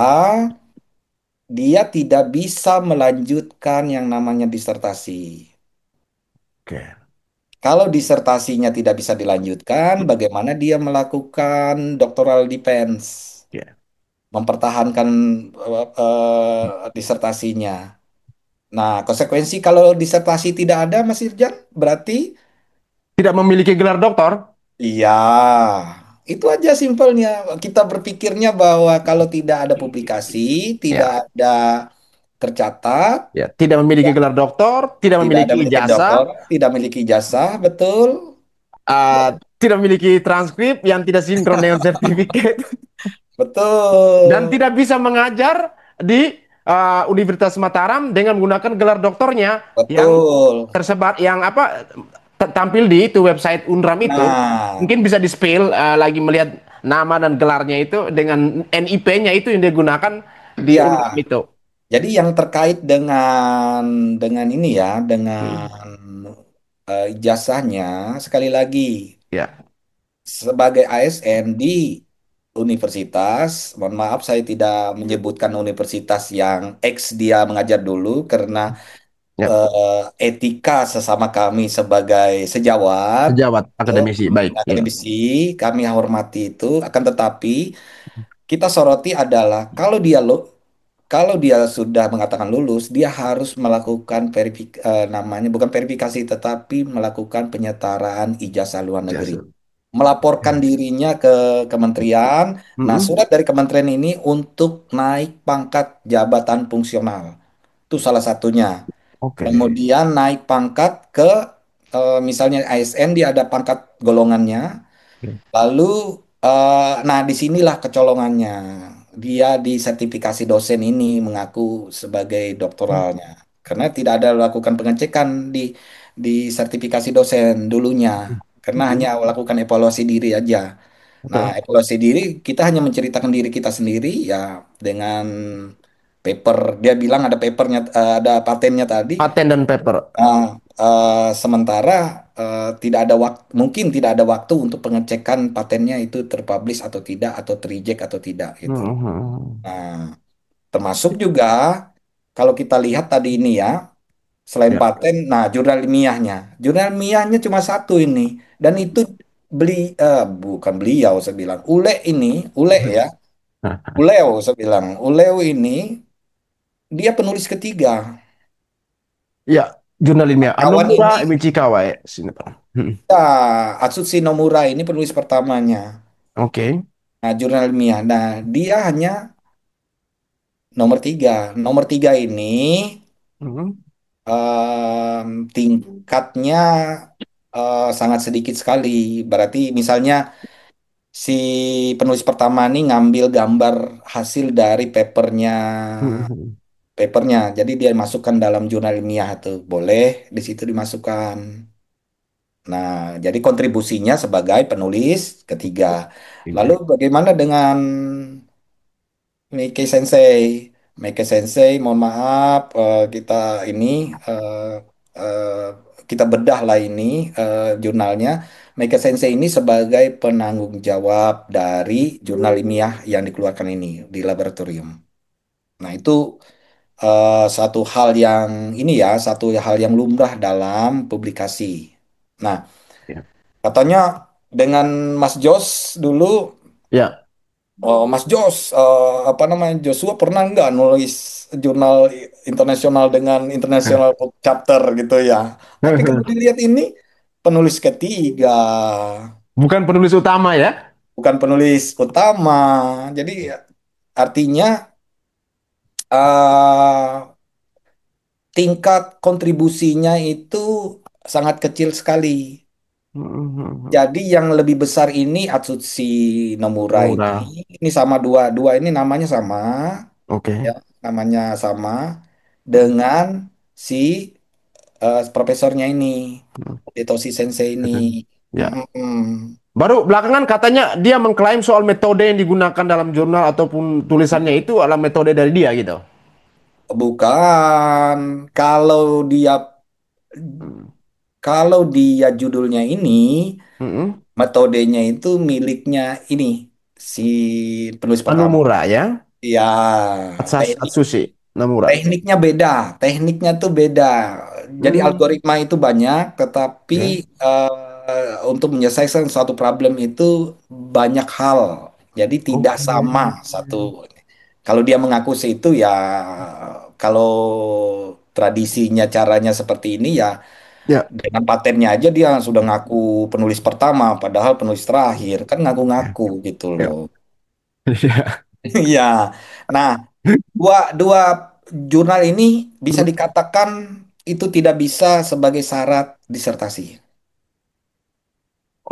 A: dia tidak bisa melanjutkan yang namanya disertasi.
B: oke.
A: Kalau disertasinya tidak bisa dilanjutkan, bagaimana dia melakukan doctoral defense,
B: Ya.
A: mempertahankan disertasinya. Nah, konsekuensi kalau disertasi tidak ada, Mas Irjan, berarti
B: Tidak memiliki gelar doktor?
A: iya, itu aja simpelnya. Kita berpikirnya bahwa kalau tidak ada publikasi, tidak
B: Ya.
A: ada tercatat,
B: Ya, tidak memiliki gelar doktor, tidak
A: tidak ada
B: memiliki
A: memiliki doktor,
B: ijazah,
A: tidak memiliki jasa, betul,
B: tidak memiliki transkrip yang tidak sinkron dengan sertifikat, dan
A: betul,
B: tidak bisa mengajar di Universitas Mataram dengan menggunakan gelar doktornya yang
A: betul.
B: tersebar, yang apa, tampil di itu website Unram itu.
A: Nah,
B: Mungkin bisa di spill lagi melihat nama dan gelarnya itu dengan NIP-nya itu yang digunakan di Unram
A: ya.
B: itu.
A: Jadi yang terkait dengan ini ya,
B: Hmm.
A: dengan ijazahnya, sekali lagi
B: Ya,
A: sebagai ASN di universitas, mohon maaf saya tidak menyebutkan universitas yang X dia mengajar dulu karena
B: ya.
A: etika sesama kami sebagai sejawat,
B: Sejawat
A: itu,
B: akademisi, baik. Ya.
A: akademisi, kami hormati itu, akan tetapi kita soroti adalah kalau dia sudah mengatakan lulus, dia harus melakukan namanya bukan verifikasi tetapi melakukan penyetaraan ijazah luar negeri.
B: Jasa.
A: Melaporkan dirinya ke kementerian. Nah,
B: Mm-mm.
A: surat dari kementerian ini untuk naik pangkat jabatan fungsional. Itu salah satunya.
B: Oke.
A: Kemudian naik pangkat ke misalnya ASN dia ada pangkat golongannya. Lalu, nah disinilah kecolongannya. Dia di sertifikasi dosen ini mengaku sebagai doktoralnya. Karena tidak ada lakukan pengecekan di sertifikasi dosen dulunya. Karena hanya
B: Mm-mm.
A: melakukan evaluasi diri aja. Nah,
B: Betul.
A: evaluasi diri, kita hanya menceritakan diri kita sendiri ya dengan paper. Dia bilang ada papernya, ada patennya tadi.
B: Paten dan paper.
A: Nah, sementara tidak ada waktu, mungkin tidak ada waktu untuk pengecekan patennya itu terpublish atau tidak, atau tereject atau tidak gitu.
B: Mhm.
A: Nah, termasuk juga kalau kita lihat tadi ini ya, selain
B: Ya.
A: paten, nah jurnal ilmiahnya cuma satu ini, dan itu beli bukan beliau saya bilang, Ule ya, Uleo saya bilang, Uleo ini dia penulis ketiga.
B: Ya, jurnal ilmiah.
A: Kawan
B: Anomura
A: ini,
B: Michikawa ya. Sini, Pak. Mhm.
A: Atsushi Nomura ini penulis pertamanya.
B: Oke.
A: Nah, jurnal ilmiah. Nah, dia hanya nomor tiga. Nomor tiga ini
B: Mhm.
A: tingkatnya sangat sedikit sekali. Berarti misalnya si penulis pertama ini ngambil gambar hasil dari
B: Mhm.
A: papernya. Jadi dia masukkan dalam jurnal ilmiah itu. Boleh di situ dimasukkan. Nah, jadi kontribusinya sebagai penulis ketiga. Lalu
B: Oke.
A: bagaimana dengan Meike Sensei? Meike Sensei, mohon maaf, kita ini eh, eh, kita bedah lah ini jurnalnya. Meike Sensei ini sebagai penanggung jawab dari jurnal ilmiah yang dikeluarkan ini di laboratorium. Nah, itu satu hal yang ini ya, satu hal yang lumrah dalam publikasi. Nah,
B: Ya.
A: katanya dengan Mas Jos dulu,
B: Ya.
A: oh, Mas Jos, apa namanya, Joshua pernah nggak nulis jurnal internasional dengan international book chapter gitu ya? Tapi kalau dilihat ini penulis ketiga,
B: Bukan penulis utama ya.
A: bukan penulis utama. Jadi artinya eh, tingkat kontribusinya itu sangat kecil sekali.
B: Mhm.
A: Jadi yang lebih besar ini Atsushi Nomura
B: Murah.
A: ini sama dua dua ini namanya sama
B: Oke.
A: ya, namanya sama dengan si profesornya ini, Detoshi Sensei ini.
B: Ya.
A: Mm-mm.
B: Baru belakangan katanya dia mengklaim soal metode yang digunakan dalam jurnal ataupun tulisannya itu adalah metode dari dia gitu.
A: Bukan, kalau dia
B: Hmm.
A: kalau dia judulnya ini,
B: Mm-mm.
A: metodenya itu miliknya ini si penulis pertama.
B: Anumura ya,
A: Ya, teknik
B: Atsushi Nomura.
A: tekniknya beda, tekniknya tuh beda. Jadi
B: Hmm.
A: algoritma itu banyak, tetapi
B: Oke.
A: untuk menyelesaikan suatu problem itu banyak hal. Jadi tidak
B: Oke.
A: sama satu. Kalau dia mengaku sih itu ya, kalau tradisinya caranya seperti ini ya,
B: Ya.
A: dengan patennya aja dia sudah ngaku penulis pertama, padahal penulis terakhir kan ngaku-ngaku gitu
B: Ya.
A: loh.
B: Ya.
A: Iya. Nah, dua dua jurnal ini bisa dikatakan itu tidak bisa sebagai syarat disertasi.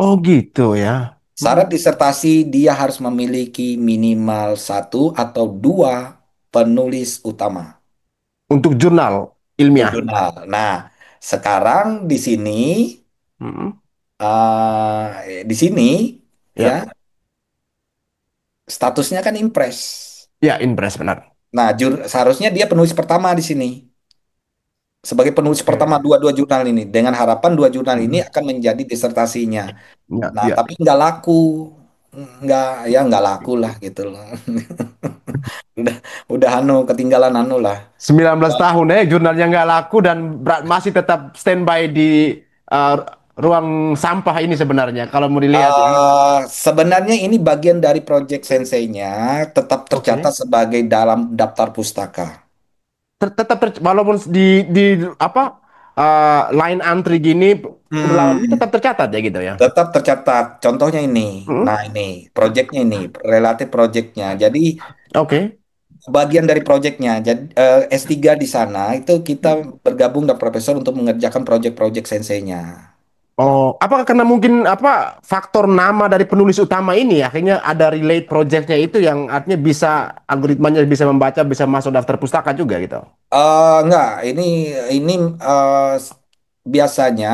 B: Oh gitu ya. Hmm.
A: Syarat disertasi dia harus memiliki minimal satu atau dua penulis utama
B: Untuk jurnal
A: untuk
B: ilmiah.
A: jurnal. Nah, sekarang
B: Hmm.
A: di sini ya
B: Ya.
A: statusnya kan impres.
B: Ya, impress benar.
A: Nah, seharusnya dia penulis pertama di sini. Sebagai penulis
B: Oke.
A: pertama dua-dua jurnal ini, dengan harapan dua jurnal ini
B: Hmm.
A: akan menjadi disertasinya.
B: Ya,
A: Nah,
B: ya.
A: tapi nggak laku, nggak ya nggak laku lah gitu loh. Udah udah ketinggalan lah.
B: 19 tahun ya jurnalnya nggak laku dan masih tetap standby di uh, ruang sampah ini sebenarnya kalau mau dilihat ya.
A: Sebenarnya ini bagian dari Project Sensei-nya tetap tercatat
B: Oke.
A: sebagai dalam daftar pustaka.
B: Walaupun di apa line antri gini
A: Hmm,
B: relawan ini tetap tercatat ya gitu ya.
A: tetap tercatat. Contohnya ini.
B: Hmm.
A: Nah, ini proyeknya ini, relatif proyeknya. Jadi
B: Oke.
A: bagian dari proyeknya. Jadi S3 di sana itu kita bergabung dengan profesor untuk mengerjakan proyek-proyek senseinya.
B: Oh, apakah karena mungkin apa faktor nama dari penulis utama ini akhirnya ada relate projectnya itu yang artinya bisa algoritmanya bisa membaca bisa masuk daftar pustaka juga gitu.
A: Enggak, ini s- biasanya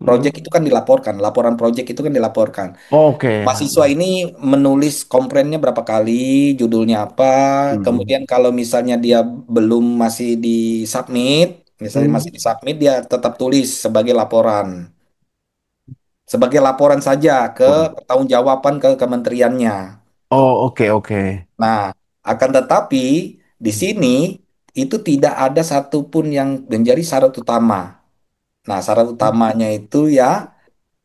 A: proyek
B: Hmm.
A: itu kan dilaporkan, laporan proyek itu kan dilaporkan.
B: Oke.
A: Mahasiswa ini menulis komplainnya berapa kali, judulnya apa,
B: Hmm.
A: kemudian kalau misalnya dia belum masih di submit, misalnya
B: Hmm.
A: masih di submit, dia tetap tulis sebagai laporan saja ke pertanggungjawaban ke kementeriannya.
B: Oh, oke, oke.
A: Nah, akan tetapi di sini itu tidak ada satupun yang menjadi syarat utama. Nah, syarat utamanya itu ya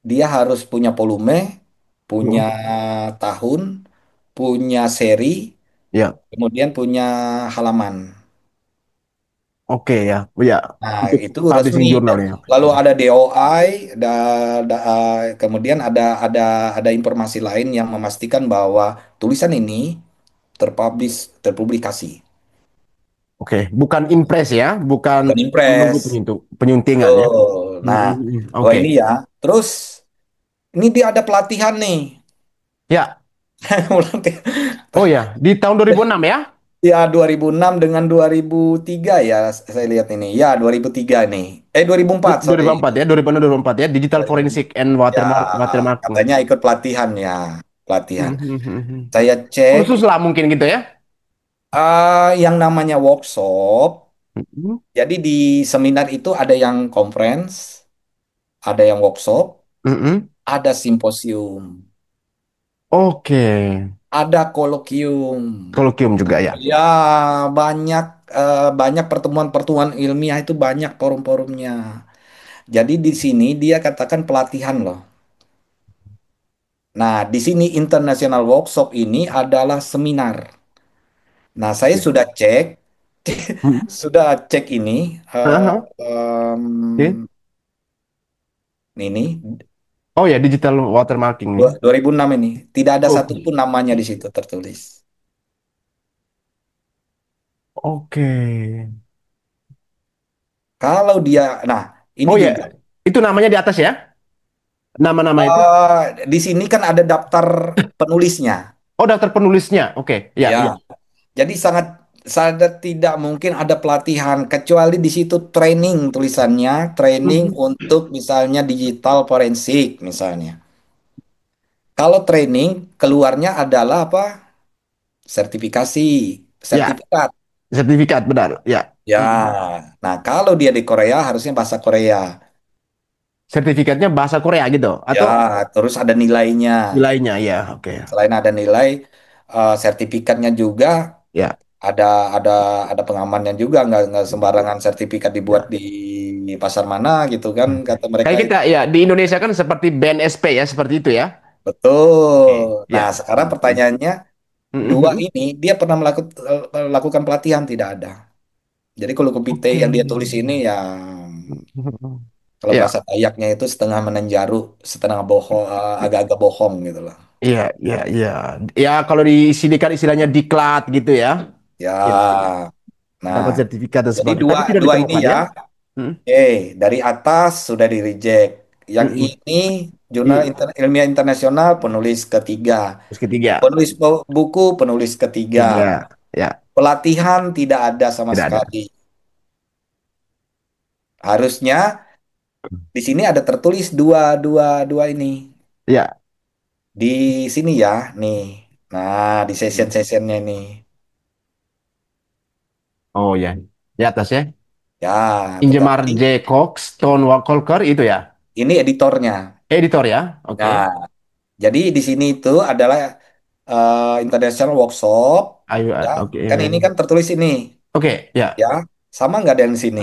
A: dia harus punya volume, punya
B: Hmm.
A: tahun, punya seri,
B: Ya,
A: kemudian punya halaman.
B: oke ya. Oh, ya,
A: Nah,
B: untuk
A: itu resmi.
B: publishing jurnal ya.
A: Lalu ada DOI, kemudian ada informasi lain yang memastikan bahwa tulisan ini terpublikasi.
B: Oke, bukan impress ya, bukan
A: Dan
B: menunggu
A: impres.
B: penyuntingan ya.
A: Betul.
B: Hmm,
A: Nah,
B: hmm, hmm.
A: wah
B: Oke.
A: ini ya. Terus ini dia ada pelatihan nih.
B: Ya.
A: Pelatihan.
B: Oh ya, di tahun 2006 ya?
A: Ya 2006 dengan 2003 ya saya lihat ini. Ya 2003 nih. 2004 sorry.
B: 2004 ya, 2006 2004 ya, Digital
A: 2004.
B: Forensic and
A: Ya
B: Watermarking.
A: katanya ikut pelatihan ya. Pelatihan.
B: Hmm, hmm, hmm, hmm.
A: Saya cek
B: Kursus lah mungkin gitu ya.
A: yang namanya workshop.
B: Hmm,
A: Jadi di seminar itu ada yang conference, ada yang workshop,
B: hmm, hmm.
A: ada simposium,
B: Oke,
A: ada kolokium.
B: kolokium juga ya.
A: Ya, banyak banyak pertemuan-pertemuan ilmiah itu banyak forum-forumnya. Jadi di sini dia katakan pelatihan loh. Nah, di sini International Workshop ini adalah seminar. Nah, saya
B: Oke.
A: sudah cek,
B: Hmm.
A: sudah cek ini,
B: Aha, oke.
A: ini
B: Oh ya, digital watermarking nih.
A: 2006 ini tidak ada
B: Oke.
A: satupun namanya di situ tertulis.
B: Oke.
A: Kalau dia, nah ini
B: Oh ya,
A: juga
B: itu namanya di atas ya? Nama-nama itu?
A: di sini kan ada daftar penulisnya.
B: Oh, daftar penulisnya. Oke, ya,
A: Ya,
B: ya.
A: jadi sangat. sadar tidak mungkin ada pelatihan kecuali di situ training tulisannya training
B: Mhm.
A: untuk misalnya digital forensik misalnya. Kalau training keluarnya adalah apa? Sertifikasi,
B: Ya,
A: sertifikat.
B: sertifikat benar. Ya.
A: Ya,
B: Mhm.
A: nah kalau dia di Korea harusnya bahasa Korea.
B: Sertifikatnya bahasa Korea gitu
A: Ya,
B: atau
A: terus ada nilainya.
B: nilainya ya, oke.
A: Selain ada nilai, sertifikatnya juga
B: Ya,
A: ada ada ada pengamannya juga. Nggak sembarangan sertifikat dibuat
B: ya.
A: di pasar mana gitu kan kata mereka
B: Kayak kita
A: itu.
B: ya di Indonesia kan seperti BNSP ya, seperti itu ya.
A: Betul.
B: Oke,
A: Nah,
B: ya.
A: sekarang pertanyaannya, dua
B: Mhm.
A: ini dia pernah melakukan pelatihan tidak ada. Jadi kalau komite
B: Oke.
A: yang dia tulis ini ya kalau
B: Ya,
A: bahasa Dayaknya itu setengah menenjaru, setengah bohong, agak-agak bohong gitu loh.
B: iya, iya, iya. Ya, kalau di sini kan istilahnya diklat gitu ya. Ya,
A: Ya, nah,
B: dapat sertifikat dan
A: jadi
B: sebagainya.
A: dua
B: Tapi tidak
A: dua ini
B: ditemukan
A: ya.
B: ya. Hmm.
A: Oke, dari atas sudah di reject. Yang
B: Mm-mm.
A: ini jurnal
B: Di
A: ilmiah internasional penulis ketiga,
B: terus ketiga,
A: penulis buku penulis ketiga,
B: tiga, ya,
A: pelatihan tidak ada sama
B: tidak ada.
A: sekali. Harusnya di sini ada tertulis dua dua dua ini
B: Ya.
A: di sini ya, nih. Nah, di session-sessionnya ini,
B: Oh ya, di atas ya.
A: ya.
B: Ingemar
A: Tetapi
B: J. Cox, Stone Walker itu ya.
A: ini editornya.
B: Editor ya.
A: Nah,
B: Oke.
A: jadi di sini itu adalah International Workshop,
B: Ayo,
A: ya.
B: oke.
A: Kan ini kan tertulis ini,
B: Oke, ya.
A: ya. Sama nggak ada yang di sini?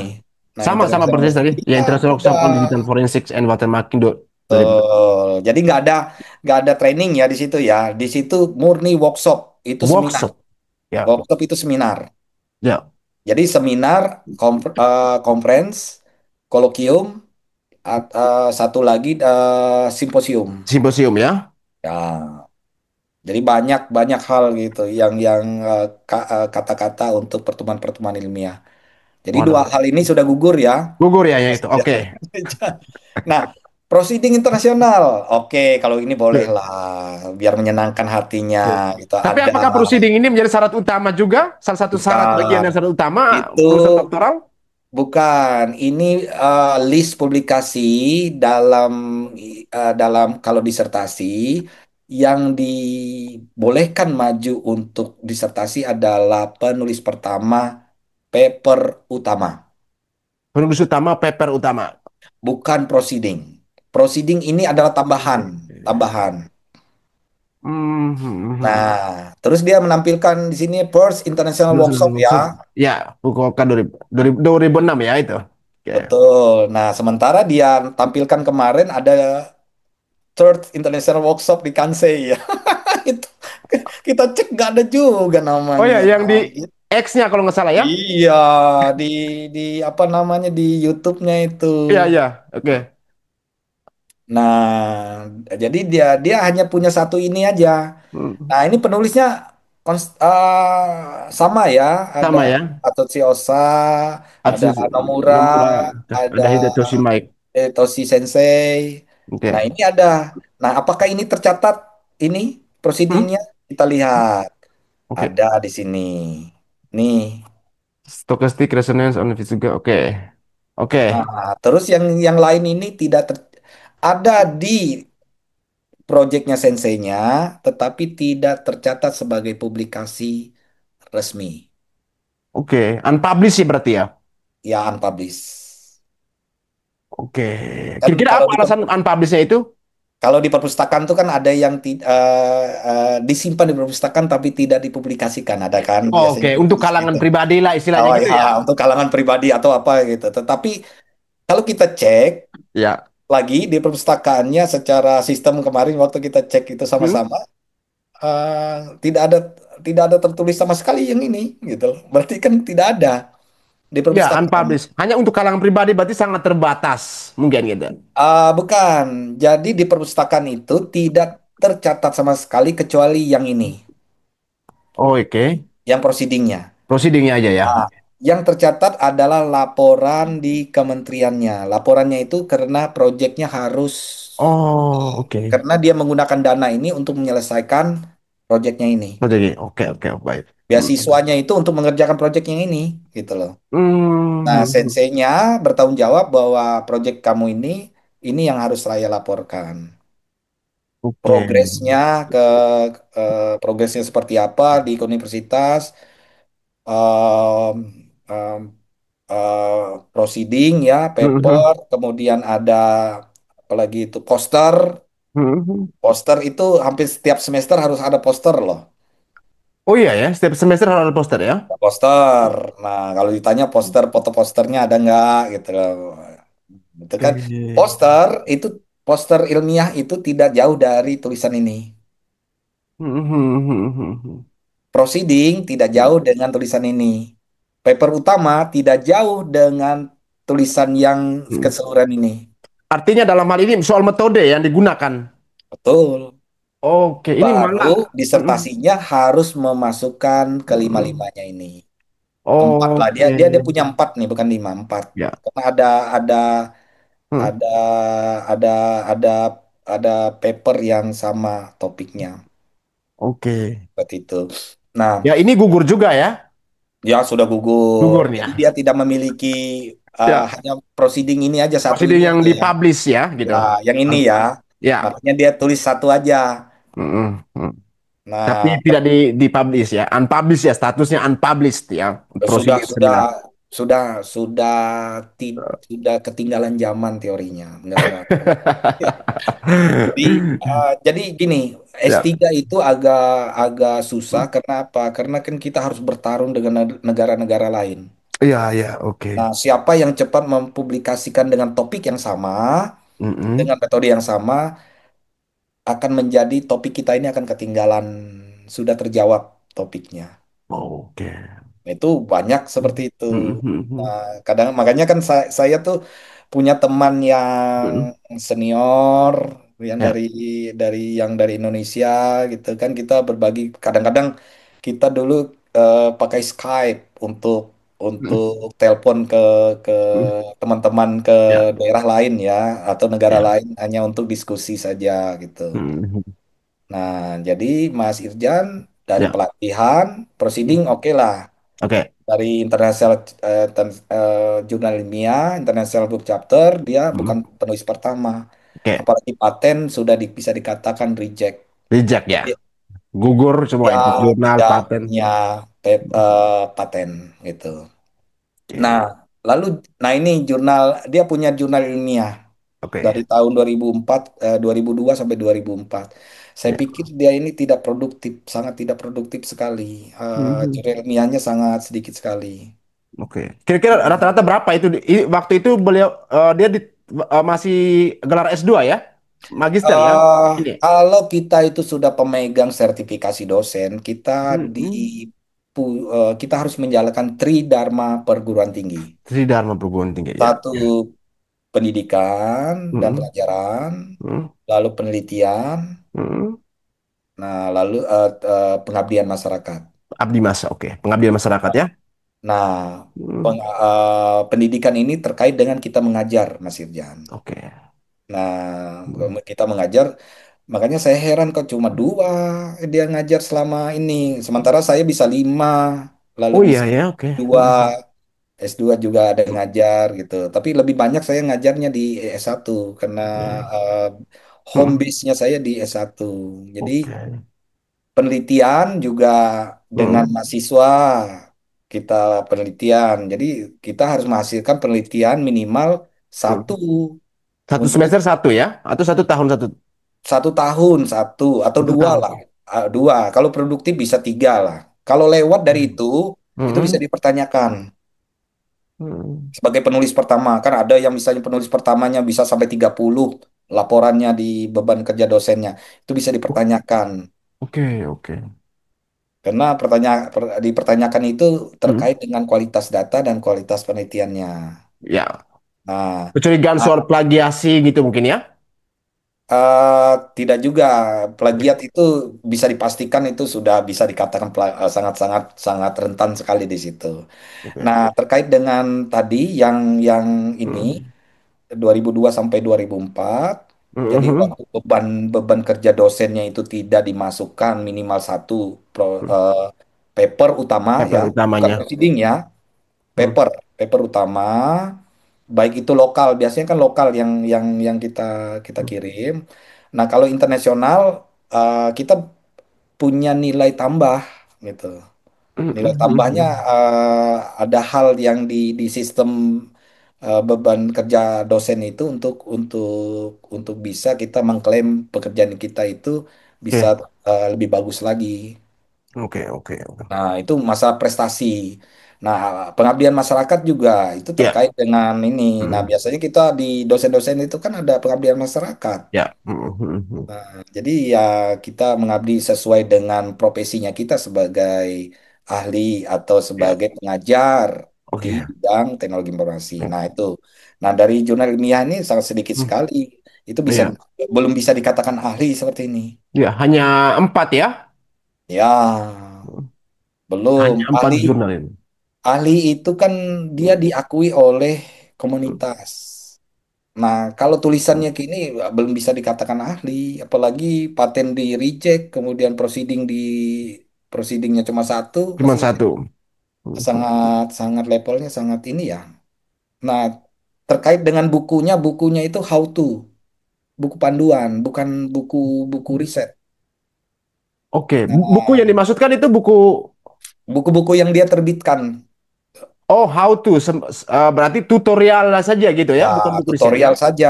A: Nah,
B: Sama-sama
A: International
B: persis
A: Workshop.
B: tadi. Ya,
A: Iya,
B: International Workshop
A: udah.
B: on Digital Forensics and Watermarking 2000.
A: Betul. Jadi nggak ada training ya di situ ya. Di situ murni workshop, itu seminar.
B: Workshop. Ya,
A: Workshop itu seminar.
B: ya.
A: Jadi seminar, conference, kolokium, satu lagi simposium.
B: Simposium ya.
A: Ya, jadi banyak banyak hal gitu yang kata-kata untuk pertemuan-pertemuan ilmiah. Jadi dua
B: Waduh.
A: hal ini sudah gugur ya.
B: Gugur ya yang itu. Oke.
A: Nah, proceeding internasional. Oke, kalau ini
B: Oke.
A: bolehlah biar menyenangkan hatinya
B: Oke.
A: gitu.
B: Tapi
A: Ada
B: apakah proceeding ini menjadi syarat utama juga? Salah satu syarat bagian
A: bukan
B: yang syarat utama
A: itu
B: lulusan doktoral?
A: bukan ini list publikasi dalam dalam kalau disertasi yang dibolehkan maju untuk disertasi adalah penulis pertama paper utama,
B: Penulis utama, paper utama.
A: bukan proceeding. Proceeding ini adalah tambahan,
B: Oke.
A: tambahan.
B: Hmm, hmm, hmm.
A: Nah, terus dia menampilkan di sini First International
B: Penulis
A: Workshop ya.
B: workshop. Ya, Fukuoka 2006 ya itu. Oke.
A: Betul. Nah, sementara dia tampilkan kemarin ada Third International Workshop di Kansai ya. Itu kita cek nggak ada juga
B: Oh ya,
A: namanya.
B: yang di X-nya kalau nggak salah ya?
A: Iya, di di apa namanya di YouTube-nya itu.
B: Iya, iya. Oke.
A: Nah, jadi dia hanya punya satu ini aja.
B: Hmm.
A: Nah, ini penulisnya sama ya, ada
B: Sama ya.
A: Atsushi Osa, ada
B: Atsushi
A: Nomura,
B: Nomura,
A: ada
B: ada Hidetoshi Mike.
A: Toshi Sensei. Nah,
B: Oke.
A: ini ada. Nah, apakah ini tercatat ini
B: Hmm?
A: proceedingnya? Kita lihat.
B: Oke.
A: Ada di sini. Nih.
B: Stochastic resonance on juga. Oke. Oke.
A: Nah, terus yang lain ini tidak ada di proyeknya Senseinya, tetapi tidak tercatat sebagai publikasi resmi.
B: Oke. Unpublished sih berarti ya.
A: Ya, unpublished.
B: Oke.
A: Kan
B: Kira-kira
A: kalau
B: apa alasan unpublishednya itu?
A: di perpustakaan tuh kan ada yang disimpan di perpustakaan tapi tidak dipublikasikan, ada kan
B: Oh,
A: biasanya
B: oke.
A: gitu
B: Untuk
A: di
B: kalangan
A: situ.
B: pribadi lah istilahnya
A: Oh
B: gitu
A: ya,
B: ya.
A: untuk kalangan pribadi atau apa gitu. Tetapi kalau kita cek
B: Ya.
A: lagi di perpustakaannya secara sistem kemarin waktu kita cek itu
B: Hmm?
A: sama-sama tidak ada tertulis sama sekali yang ini gitu loh. Berarti kan tidak ada di
B: Ya,
A: perpustakaan.
B: unpublished. Hanya untuk kalangan pribadi berarti sangat terbatas. Mungkin gitu.
A: Bukan. Jadi di perpustakaan itu tidak tercatat sama sekali kecuali yang ini,
B: Oh, oke.
A: yang proceedingnya.
B: Proceedingnya aja ya.
A: Ah, yang tercatat adalah laporan di kementeriannya. Laporannya itu karena proyeknya harus
B: Oh, oke.
A: karena dia menggunakan dana ini untuk menyelesaikan. proyeknya ini.
B: Oh, jadi oke oke baik. Hmm.
A: Beasiswanya itu untuk mengerjakan proyek yang ini, gitu loh. Nah,
B: Hmm.
A: senseinya bertanggung jawab bahwa proyek kamu ini yang harus saya laporkan.
B: Oke.
A: Progresnya ke progresnya seperti apa di universitas, em, em, proceeding ya,
B: Mhm.
A: paper, kemudian ada apalagi itu poster.
B: Mhm.
A: Poster itu hampir setiap semester harus ada poster loh.
B: Oh iya ya, setiap semester harus ada poster ya?
A: Poster. Nah, kalau ditanya poster, foto posternya ada nggak gitu loh. Itu kan
B: Oke.
A: poster ilmiah itu tidak jauh dari tulisan ini.
B: Mhm.
A: Proceeding tidak jauh dengan tulisan ini. Paper utama tidak jauh dengan tulisan yang keseluruhan ini.
B: Artinya dalam hal ini soal metode yang digunakan.
A: Betul.
B: Oke, ini
A: Baru
B: malah. Mhm.
A: disertasinya harus memasukkan
B: Mhm.
A: kelima-limanya ini. Empat lah dia
B: Oke.
A: dia dia punya empat nih bukan lima empat.
B: Ya.
A: Karena ada
B: Hmm.
A: ada ada ada ada paper yang sama topiknya
B: Oke.
A: seperti itu. Nah,
B: Ya, ini gugur juga ya?
A: ya sudah gugur.
B: Gugur nih
A: Jadi
B: ya.
A: dia tidak memiliki
B: Ya,
A: hanya proceeding ini aja satu
B: prosedur
A: ini
B: yang
A: aja ya.
B: dipublish ya, gitu.
A: Ya, yang ini ya.
B: Ya.
A: Makanya dia tulis satu aja.
B: Mm, mm. Tapi
A: Nah,
B: tidak dipublish ya, unpublished ya, statusnya unpublished ya,
A: sudah
B: prosedur
A: sudah
B: seminar.
A: sudah sudah sudah ketinggalan zaman teorinya. Enggak. Jadi gini,
B: Ya,
A: S3 itu agak agak susah karena apa? Karena kan kita harus bertarung dengan negara-negara lain.
B: iya, iya, oke.
A: Nah, siapa yang cepat mempublikasikan dengan topik yang sama,
B: Mm-mm.
A: dengan metode yang sama, akan menjadi topik kita ini akan ketinggalan, sudah terjawab topiknya.
B: Oke.
A: Nah, itu banyak seperti itu.
B: Mm-mm.
A: Nah, kadang makanya kan saya tuh punya teman yang
B: Mm-mm.
A: senior, yang
B: Ya.
A: dari Indonesia gitu kan kita berbagi. Kadang-kadang kita dulu pakai Skype untuk
B: Mm-mm.
A: telepon ke
B: Mm.
A: teman-teman ke
B: Ya,
A: daerah lain ya atau negara
B: ya.
A: lain hanya untuk diskusi saja gitu.
B: Mm.
A: Nah, jadi Mas Irjan dari
B: Ya.
A: pelatihan, proceeding oke lah
B: Oke.
A: dari international jurnal ilmiah, international book chapter, dia bukan
B: Mm.
A: penulis pertama.
B: Oke.
A: Apalagi paten sudah bisa dikatakan reject.
B: Reject ya.
A: Dia,
B: Gugur semua
A: dia
B: itu jurnal
A: tidak
B: paten.
A: punya paten gitu. Nah,
B: Oke.
A: lalu ini dia punya jurnal ilmiah
B: Oke.
A: dari tahun 2004 2002 sampai 2004. Saya
B: Ya.
A: pikir dia ini tidak produktif, sangat tidak produktif sekali.
B: Mhm.
A: Jurnal ilmiahnya sangat sedikit sekali.
B: Oke. Kira-kira rata-rata berapa itu? Waktu itu beliau dia masih gelar S2 ya? Magister ya? Ini.
A: Kalau kita itu sudah pemegang sertifikasi dosen, di
B: Hmm.
A: kita harus menjalankan Tridharma perguruan tinggi.
B: Sri Dharma perguruan tinggi ya.
A: Satu
B: Ya.
A: pendidikan dan
B: Hmm.
A: pelajaran,
B: Hmm.
A: lalu penelitian,
B: Hmm.
A: nah lalu pengabdian masyarakat.
B: Abdi Masa, oke. Pengabdian masyarakat ya.
A: Nah,
B: Hmm.
A: pendidikan ini terkait dengan kita mengajar, Mas Irjan.
B: Oke.
A: Nah,
B: Hmm.
A: kita mengajar. Makanya saya heran kok cuma dua dia ngajar selama ini. Sementara saya bisa lima, lalu
B: Oh iya
A: bisa
B: ya, oke.
A: dua,
B: Hmm.
A: S2 juga ada yang ngajar gitu. Tapi lebih banyak saya ngajarnya di S1 karena
B: Oke.
A: eh, home
B: Hmm.
A: base-nya saya di S1. Jadi
B: Oke.
A: penelitian juga dengan
B: Hmm.
A: mahasiswa kita penelitian. Jadi kita harus menghasilkan penelitian minimal
B: Hmm.
A: satu
B: Satu
A: untuk
B: semester satu ya? Atau 1 tahun satu?
A: 1 tahun satu atau
B: Satu
A: dua
B: tahun.
A: lah. Dua kalau produktif bisa tiga lah kalau lewat dari
B: Hmm.
A: itu bisa
B: Hmm.
A: dipertanyakan
B: Hmm.
A: sebagai penulis pertama kan ada yang misalnya penulis pertamanya bisa sampai 30 laporannya di beban kerja dosennya itu bisa dipertanyakan
B: Oke, oke.
A: karena dipertanyakan itu
B: Hmm.
A: terkait dengan kualitas data dan kualitas penelitiannya.
B: Ya.
A: Nah,
B: Kecurigaan
A: ah,
B: soal plagiasi gitu mungkin ya?
A: tidak juga plagiat itu bisa dipastikan itu sudah bisa dikatakan sangat-sangat sangat rentan sekali di situ.
B: Oke.
A: Nah, terkait dengan tadi yang ini
B: Hmm.
A: 2002 sampai 2004 Jadi
B: Mhm.
A: waktu beban beban kerja dosennya itu tidak dimasukkan minimal satu eh, paper utama ya,
B: Paper
A: bukan
B: utamanya.
A: proceeding ya,
B: Hmm.
A: paper paper utama, baik itu lokal, biasanya kan lokal yang kita kirim. Nah, kalau internasional kita punya nilai tambah gitu. Nilai tambahnya
B: Mhm.
A: ada hal yang di sistem beban kerja dosen itu untuk bisa kita mengklaim pekerjaan kita itu bisa
B: Oke,
A: lebih bagus lagi.
B: oke, oke, oke.
A: Nah, itu masalah prestasi. Nah, pengabdian masyarakat juga itu
B: Ya.
A: terkait dengan ini. Nah,
B: Hmm.
A: biasanya kita di dosen-dosen itu kan ada pengabdian masyarakat.
B: Ya. Mhm.
A: Jadi ya kita mengabdi sesuai dengan profesinya kita sebagai ahli atau
B: Ya.
A: sebagai pengajar di
B: Oke.
A: bidang teknologi informasi. Nah, itu. Nah, dari jurnal ilmiah ini sangat sedikit
B: Hmm.
A: sekali. Itu bisa
B: Ya.
A: belum bisa dikatakan ahli seperti ini.
B: Ya, hanya 4 ya.
A: Ya, belum.
B: Hanya 4
A: Ahli
B: jurnal ini.
A: ahli itu kan dia diakui oleh komunitas. Nah, kalau tulisannya kini belum bisa dikatakan ahli, apalagi paten di reject, kemudian proceedingnya cuma satu,
B: Cuma
A: masih
B: satu.
A: sangat sangat levelnya sangat ini ya. Nah, terkait dengan bukunya itu how to, buku panduan, bukan buku riset.
B: Oke, buku
A: Nah,
B: yang dimaksudkan itu buku.
A: buku-buku yang dia terbitkan,
B: Oh, how to. Berarti tutorial saja gitu ya,
A: ya
B: bukan buku riset ya.
A: tutorial saja.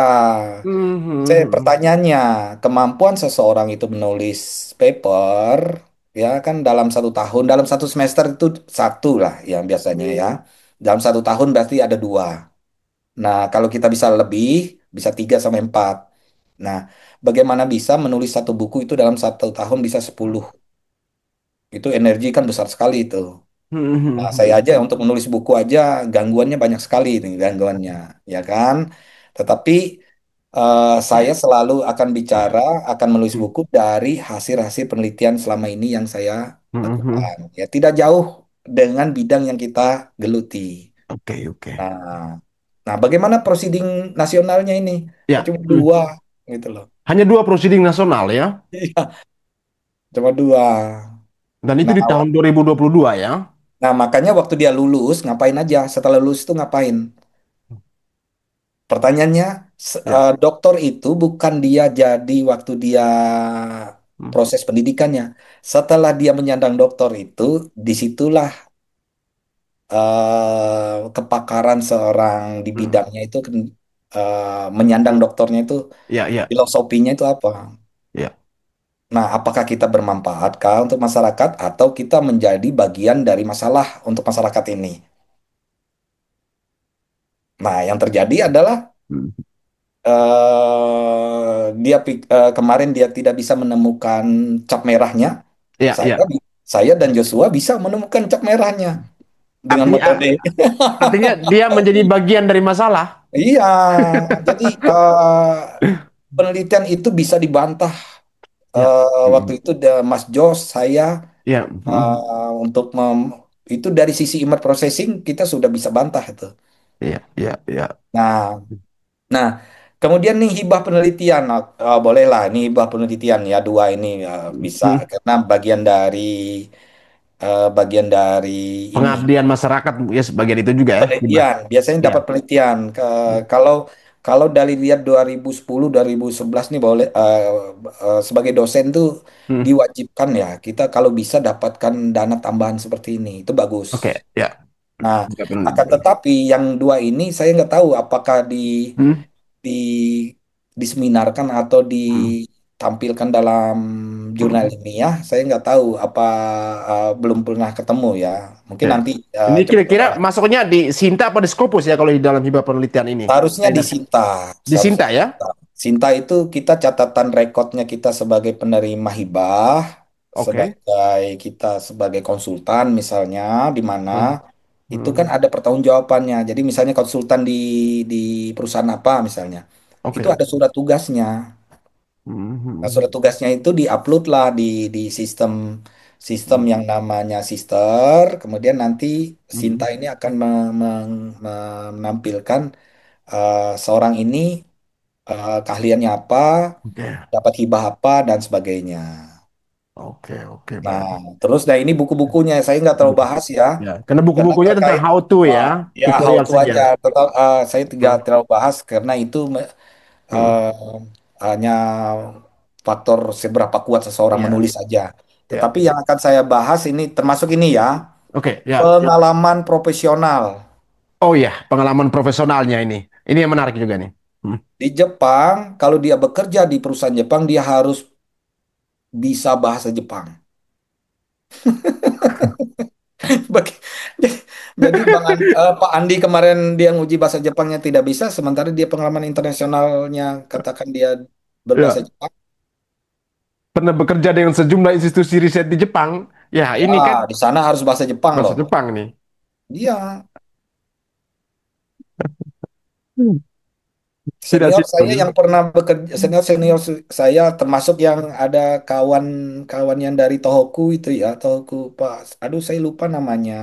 A: Saya
B: Mhm.
A: pertanyaannya, kemampuan seseorang itu menulis paper, ya kan dalam 1 tahun, dalam 1 semester itu satu lah yang biasanya ya. Dalam 1 tahun berarti ada dua. Nah, kalau kita bisa lebih, bisa 3 sampai 4. Nah, bagaimana bisa menulis satu buku itu dalam 1 tahun bisa 10? Itu energi kan besar sekali itu. Nah, saya aja
B: Mhm.
A: untuk menulis buku aja gangguannya banyak sekali nih gangguannya, ya kan? Tetapi saya selalu akan bicara, akan menulis buku dari hasil-hasil penelitian selama ini yang saya
B: Mhm.
A: lakukan. Ya, tidak jauh dengan bidang yang kita geluti.
B: Oke, oke.
A: Nah, nah, bagaimana proceeding nasionalnya ini? Kok
B: Ya.
A: cuma dua, gitu loh.
B: Hanya 2 proceeding nasional ya.
A: Iya, cuma dua.
B: Dan itu
A: Nah,
B: di tahun 2022 ya.
A: nah, makanya waktu dia lulus, ngapain aja? Setelah lulus itu ngapain? Pertanyaannya,
B: Ya.
A: dokter itu bukan dia jadi waktu dia
B: Hmm.
A: proses pendidikannya. Setelah dia menyandang dokter itu, disitulah kepakaran seorang di
B: Hmm.
A: bidangnya itu menyandang dokternya itu
B: Ya, ya,
A: filosofinya itu apa?
B: ya.
A: Nah, apakah kita bermanfaatkah untuk masyarakat atau kita menjadi bagian dari masalah untuk masyarakat ini? Nah, yang terjadi adalah
B: Hmm.
A: kemarin dia tidak bisa menemukan cap merahnya.
B: Ya,
A: Saya
B: ya.
A: saya dan Joshua bisa menemukan cap merahnya dengan
B: Artinya
A: metode.
B: artinya dia menjadi bagian dari masalah.
A: Iya, jadi penelitian itu bisa dibantah.
B: Ya.
A: Waktu
B: Hmm.
A: itu Mas Jos, saya
B: Ya. Hmm.
A: untuk itu dari sisi image processing kita sudah bisa bantah itu.
B: Ya, ya, ya.
A: Nah, nah, kemudian nih hibah penelitian, bolehlah ini hibah penelitian ya dua ini bisa
B: Hmm.
A: karena bagian dari ini
B: Pengabdian masyarakat ya sebagian itu juga ya, Iba.
A: penelitian. Biasanya
B: Ya.
A: dapat penelitian.
B: Hmm.
A: Kalau kalau dari lihat 2010 2011 nih boleh sebagai dosen tuh
B: Hmm.
A: diwajibkan ya kita kalau bisa dapatkan dana tambahan seperti ini itu bagus.
B: Oke, ya.
A: Nah,
B: Juga
A: akan
B: penelitian.
A: tetapi yang dua ini saya nggak tahu apakah
B: Hmm.
A: di diseminarkan atau
B: Hmm.
A: ditampilkan dalam jurnal
B: Hmm.
A: ilmiah. Saya nggak tahu apa belum pernah ketemu ya. Mungkin
B: Ya.
A: nanti
B: Ini
A: coba
B: kira-kira masuknya di Sinta apa di Scopus ya kalau di dalam hibah penelitian ini?
A: seharusnya
B: Saya
A: di
B: ingat.
A: Sinta,
B: Di
A: seharusnya
B: Sinta
A: di
B: ya?
A: Sinta. Sinta itu kita catatan rekodnya kita sebagai penerima hibah,
B: Oke.
A: sebagai kita sebagai konsultan misalnya di mana
B: Hmm.
A: itu kan
B: Hmm.
A: ada pertanggungjawabannya. Jadi misalnya konsultan di perusahaan apa misalnya, itu
B: Oke.
A: ada surat tugasnya. Nah,
B: Hmm.
A: surat tugasnya itu diupload lah di sistem sistem
B: Hmm.
A: yang namanya Sister. Kemudian nanti Sinta
B: Hmm.
A: ini akan menampilkan seorang ini keahliannya apa,
B: Oke,
A: dapat hibah apa dan sebagainya.
B: oke, oke,
A: Nah,
B: berarti.
A: terus nah ini buku-bukunya saya nggak terlalu bahas ya,
B: Ya, karena
A: karena
B: buku-bukunya tentang
A: terkait
B: how to ya,
A: ya how
B: tutorial
A: to
B: saja.
A: aja. Tetap saya tidak
B: Hmm,
A: terlalu bahas karena itu
B: hmm,
A: eh, hanya faktor seberapa kuat seseorang
B: ya,
A: menulis saja.
B: ya,
A: Tetapi yang akan saya bahas ini termasuk ini ya,
B: oke, ya.
A: pengalaman profesional.
B: Oh ya, pengalaman profesionalnya ini. Ini yang menarik juga nih. Hmm.
A: Di Jepang, kalau dia bekerja di perusahaan Jepang, dia harus bisa bahasa Jepang. Bagi- Jadi Pak Andi kemarin dia nguji bahasa Jepangnya tidak bisa, sementara dia pengalaman internasionalnya katakan dia berbahasa
B: Ya,
A: Jepang.
B: pernah bekerja dengan sejumlah institusi riset di Jepang. Ya,
A: Ya,
B: ini kan
A: di sana harus bahasa Jepang
B: bahasa
A: loh.
B: Jepang nih.
A: Iya,
B: Hmm. Tidak
A: senior
B: simpel
A: saya
B: ya.
A: yang pernah bekerja, senior saya termasuk yang ada kawan-kawan yang dari Tohoku itu ya, Tohoku Pak. Aduh, saya lupa namanya.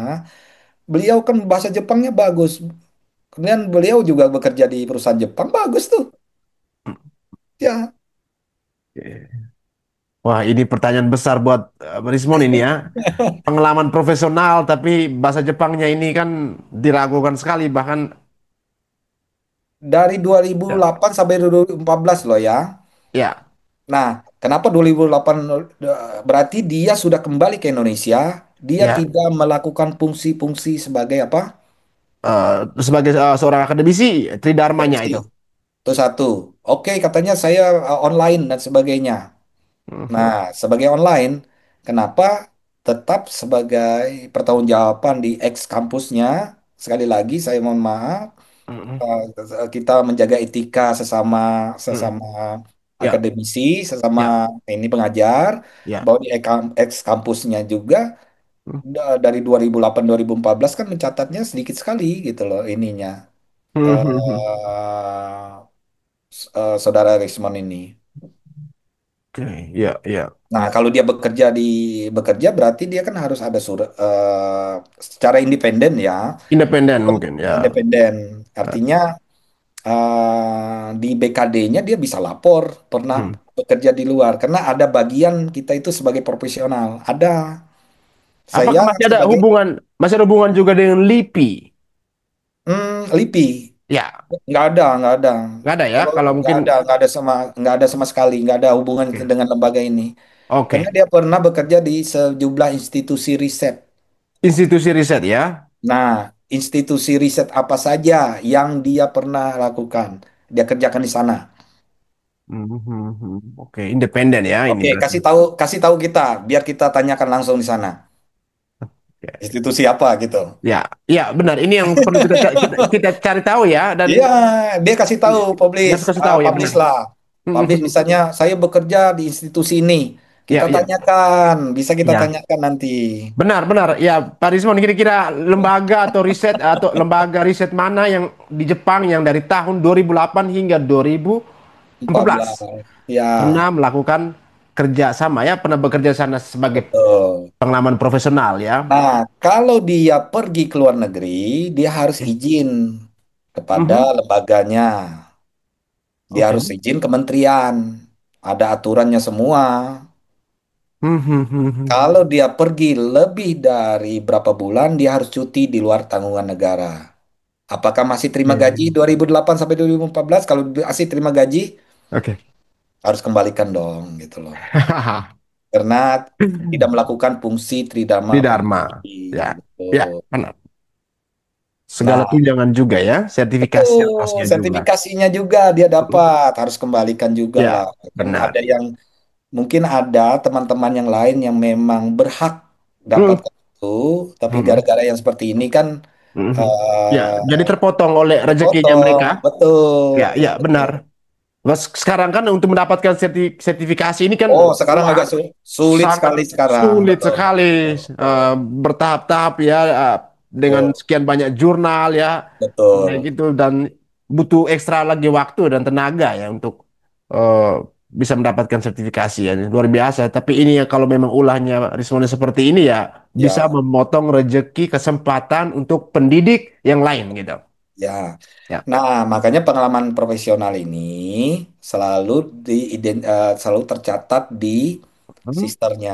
A: Beliau kan bahasa Jepangnya bagus. Kemudian beliau juga bekerja di perusahaan Jepang, bagus tuh. Ya,
B: Oke. Wah, ini pertanyaan besar buat Rismon ini ya. Pengalaman profesional, tapi bahasa Jepangnya ini kan diragukan sekali. Bahkan,
A: dari
B: ya,
A: 2008 sampai 2014 loh ya.
B: ya,
A: Nah, kenapa 2008 berarti dia sudah kembali ke Indonesia, dia
B: ya.
A: tidak melakukan fungsi-fungsi sebagai apa?
B: eh, sebagai seorang akademisi, tridharmanya
A: Akademisi.
B: itu.
A: Itu satu. Oke, katanya saya online dan sebagainya.
B: Mhm,
A: Nah, sebagai online, kenapa tetap sebagai pertanggungjawaban di ex kampusnya? Sekali lagi saya mohon maaf,
B: mhm,
A: kita menjaga etika sesama
B: mhm.
A: sesama
B: Ya,
A: akademisi, sesama
B: ya,
A: ini pengajar,
B: ya.
A: bahwa di ex kampusnya juga dari 2008 2014 kan mencatatnya sedikit sekali gitu loh ininya eh saudara Rismon ini.
B: Oke, ya, ya.
A: Nah, kalau dia bekerja berarti dia kan harus ada surat secara independen ya,
B: Independen mungkin ya.
A: independen.
B: Eh,
A: Artinya di BKD-nya dia bisa lapor pernah
B: hmm.
A: bekerja di luar karena ada bagian kita itu sebagai profesional. Ada
B: Apakah
A: saya sebagai
B: masih ada hubungan juga dengan LIPI?
A: LIPI.
B: Ya,
A: Nggak ada.
B: nggak ada ya.
A: Kalau
B: Kalau mungkin,
A: nggak ada sama sekali, nggak ada hubungan
B: oke,
A: dengan lembaga ini. Karena
B: oke.
A: dia pernah bekerja di sejumlah institusi riset.
B: Institusi riset ya.
A: Nah, institusi riset apa saja yang dia pernah lakukan? Dia kerjakan di sana.
B: Oke, independen ya ini
A: Oke,
B: berarti.
A: kasih tahu kita, biar kita tanyakan langsung di sana.
B: Oke.
A: Institusi apa gitu?
B: Ya, ya benar. Ini yang perlu kita cari tahu ya dan
A: Iya, dia kasih tahu,
B: dia
A: publish,
B: kasih tahu ya benar.
A: publish lah. Publish misalnya, saya bekerja di institusi ini. Kita
B: Ya, ya,
A: tanyakan, bisa kita
B: ya.
A: tanyakan nanti.
B: Benar, benar. Ya, Pak Rismon, kira-kira lembaga atau riset atau lembaga riset mana yang di Jepang yang dari tahun 2008 hingga
A: 14.
B: 2014
A: Ya,
B: pernah melakukan kerja sama ya, pernah bekerja sana sebagai
A: betul.
B: pengalaman profesional ya.
A: Nah, kalau dia pergi ke luar negeri, dia harus
B: Oke.
A: izin kepada
B: Mhm.
A: lembaganya. Dia
B: Oke.
A: harus izin kementerian. Ada aturannya semua.
B: Mhm.
A: Kalau dia pergi lebih dari berapa bulan, dia harus cuti di luar tanggungan negara. Apakah masih terima
B: Oke.
A: gaji 2008 sampai 2014? Kalau masih terima gaji,
B: Oke.
A: harus kembalikan dong, gitu loh. Karena tidak melakukan fungsi tridharma
B: Di Dharma.
A: Bakti.
B: Ya.
A: Gitu.
B: Ya, benar. Segala
A: Nah,
B: tunjangan juga ya, sertifikasi
A: betul,
B: atasnya juga.
A: sertifikasinya juga dia dapat, harus kembalikan juga lah.
B: Ya,
A: Karena
B: benar.
A: ada yang mungkin ada teman-teman yang lain yang memang berhak
B: Hmm.
A: dapatkan itu, tapi
B: Hmm.
A: gara-gara yang seperti ini kan
B: Mhm. Ya, jadi
A: eh
B: terpotong oleh rezekinya
A: potong,
B: mereka.
A: betul,
B: Ya, ya, benar.
A: betul.
B: Mas, sekarang kan untuk mendapatkan sertifikasi ini kan
A: Oh, sekarang
B: wah
A: agak sulit
B: sangat
A: sekali sekarang,
B: sulit
A: betul,
B: sekali,
A: betul,
B: bertahap-tahap ya, dengan
A: betul,
B: sekian banyak jurnal ya kayak
A: betul.
B: gitu dan butuh ekstra lagi waktu dan tenaga ya untuk eh, bisa mendapatkan sertifikasi ya luar biasa. Tapi ini ya kalau memang ulahnya Rismon seperti ini ya bisa
A: Ya,
B: memotong rezeki kesempatan untuk pendidik yang lain gitu.
A: Ya.
B: Ya.
A: Nah, makanya pengalaman profesional ini selalu selalu tercatat di
B: Hmm,
A: sisternya.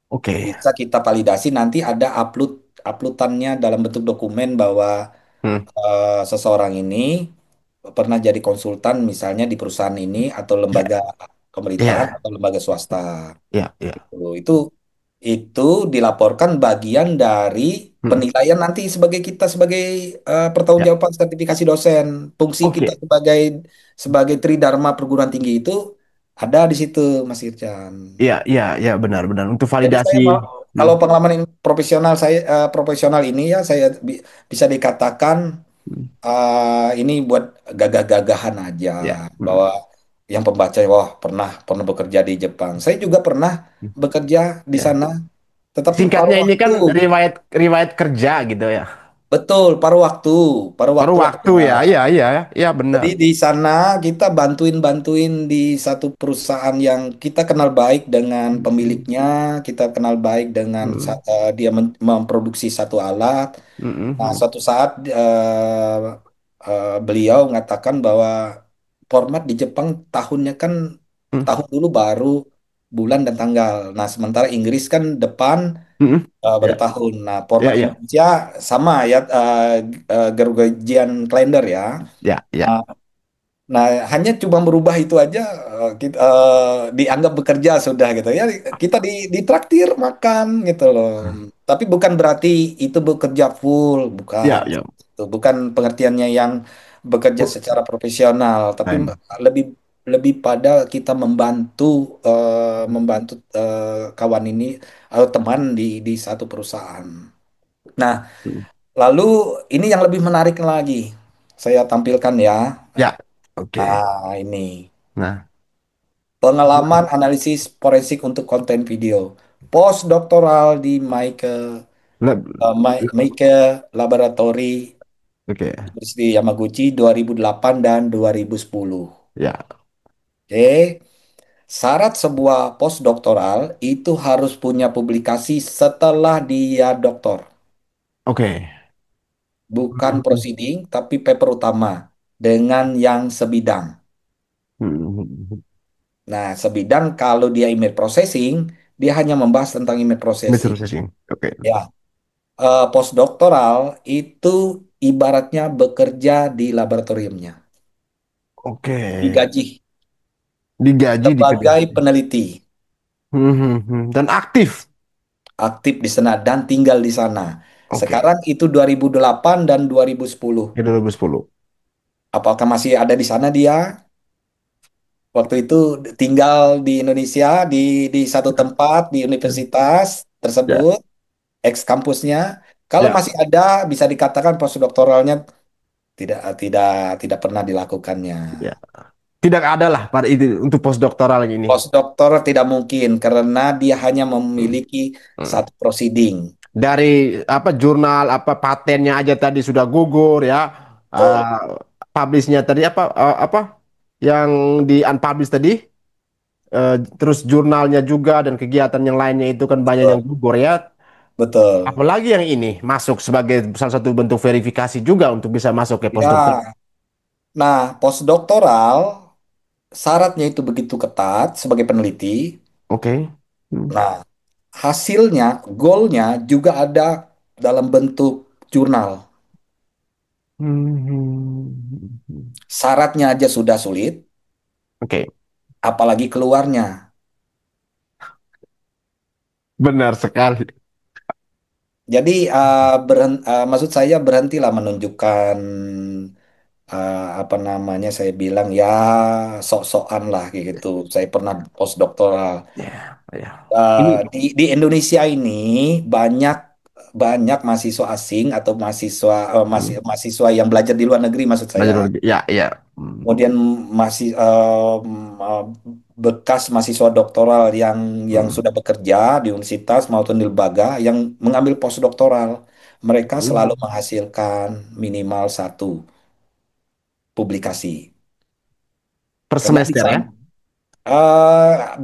B: oke.
A: Bisa kita validasi nanti ada uploadannya dalam bentuk dokumen bahwa
B: Hmm,
A: seseorang ini pernah jadi konsultan misalnya di perusahaan ini atau
B: ya,
A: lembaga pemerintahan
B: ya,
A: atau lembaga swasta.
B: ya, ya.
A: Itu dilaporkan bagian dari
B: Hmm,
A: penilaian nanti sebagai kita sebagai
B: ya.
A: pertanggungjawaban sertifikasi dosen. Fungsi kita
B: Oke.
A: sebagai sebagai Tridharma perguruan tinggi itu ada di situ, Mas Ircan.
B: Iya, iya, iya, benar-benar untuk
A: Jadi
B: validasi.
A: saya mau
B: Hmm,
A: kalau pengalaman profesional saya profesional ini ya saya bisa dikatakan
B: hmm,
A: ini buat gagah-gagahan aja
B: ya.
A: bahwa
B: Hmm,
A: yang pembaca wah pernah pernah bekerja di Jepang. Saya juga pernah
B: hmm,
A: bekerja di
B: ya.
A: sana, tetapi paruh
B: Singkatnya ini
A: waktu.
B: kan riwayat riwayat kerja gitu ya.
A: Betul, paruh
B: Baru
A: waktu
B: waktu
A: aja.
B: ya, iya, iya, iya benar.
A: Jadi di sana kita bantuin-bantuin di satu perusahaan yang kita kenal baik dengan
B: Hmm,
A: pemiliknya, kita kenal baik dengan
B: hmm,
A: dia memproduksi satu alat.
B: hmm,
A: Nah,
B: hmm,
A: suatu saat beliau mengatakan bahwa format di Jepang tahunnya kan
B: hmm,
A: tahun dulu baru bulan dan tanggal. Nah, sementara Inggris kan depan
B: hmm,
A: baru
B: ya,
A: tahun. Nah,
B: ya,
A: format
B: ya,
A: Indonesia sama ya Gregorian kalender ya.
B: ya, ya.
A: Nah, nah, hanya cuma merubah itu aja kita dianggap bekerja sudah gitu ya. Kita ditraktir makan gitu loh. Tapi bukan berarti itu bekerja full, bukan.
B: Ya, ya.
A: Itu bukan pengertiannya yang bekerja
B: Oh,
A: secara profesional, tapi
B: lain.
A: lebih lebih pada kita membantu membantu kawan ini atau teman di satu perusahaan. Nah,
B: Hmm,
A: lalu ini yang lebih menarik lagi. Saya tampilkan ya.
B: ya, oke.
A: Nah, ini
B: Nah,
A: pengalaman analisis forensik untuk konten video. Postdoktoral di
B: leb-
A: Meike Laboratory
B: oke.
A: University Yamaguchi 2008 dan 2010.
B: Ya,
A: Oke, syarat sebuah postdoktoral itu harus punya publikasi setelah dia doktor,
B: oke.
A: bukan
B: Hmm,
A: proceeding tapi paper utama dengan yang sebidang.
B: hmm, hmm.
A: Nah, sebidang kalau dia image processing, dia hanya membahas tentang image
B: Metro
A: processing.
B: Sesing. Oke.
A: Ya, postdoktoral itu ibaratnya bekerja di laboratoriumnya,
B: Oke.
A: digaji
B: Digaji di
A: sebagai
B: PBSD.
A: peneliti,
B: Hmm, hmm, hmm. Dan aktif.
A: aktif di sana dan tinggal di sana.
B: Oke.
A: Sekarang itu 2008 dan 2010.
B: Ya 2010.
A: Apakah masih ada di sana dia? Waktu itu tinggal di Indonesia di satu tempat di universitas
B: Ya,
A: tersebut, ex kampusnya. Kalau
B: ya,
A: masih ada, bisa dikatakan postdoktoralnya tidak tidak tidak pernah dilakukannya.
B: ya. Tidak ada lah pada itu untuk postdoktoral yang ini.
A: Postdoktor tidak mungkin karena dia hanya
B: Hmm,
A: memiliki
B: hmm.
A: satu proceeding.
B: Dari apa jurnal apa patennya aja tadi sudah gugur ya.
A: Betul.
B: Ah, publishnya tadi apa yang di unpublished tadi. Terus jurnalnya juga dan kegiatan yang lainnya itu kan banyak yang
A: Betul.
B: gugur ya.
A: Betul.
B: Apalagi yang ini masuk sebagai salah satu bentuk verifikasi juga untuk bisa masuk ke postdoktor.
A: Ya, nah postdoktoral syaratnya itu begitu ketat sebagai peneliti.
B: Oke. Hmm.
A: Nah, hasilnya, goalnya juga ada dalam bentuk jurnal.
B: Hmm.
A: Syaratnya aja sudah sulit,
B: Oke,
A: apalagi keluarnya.
B: benar sekali.
A: Jadi maksud saya berhentilah menunjukkan apa namanya saya bilang ya sok-sokan lah kayak gitu. Saya pernah postdoktoral.
B: Ya, ya. Ini,
A: Di Indonesia ini banyak banyak mahasiswa asing atau
B: hmm,
A: mahasiswa yang belajar di luar negeri maksud saya.
B: belajar lagi. Ya, ya. Hmm,
A: Kemudian masih eh, bekas mahasiswa doktoral yang
B: hmm,
A: sudah bekerja di universitas maupun di lembaga yang mengambil postdoktoral. Mereka selalu
B: hmm.
A: menghasilkan minimal satu publikasi.
B: Per
A: Karena di
B: semester ya?
A: sana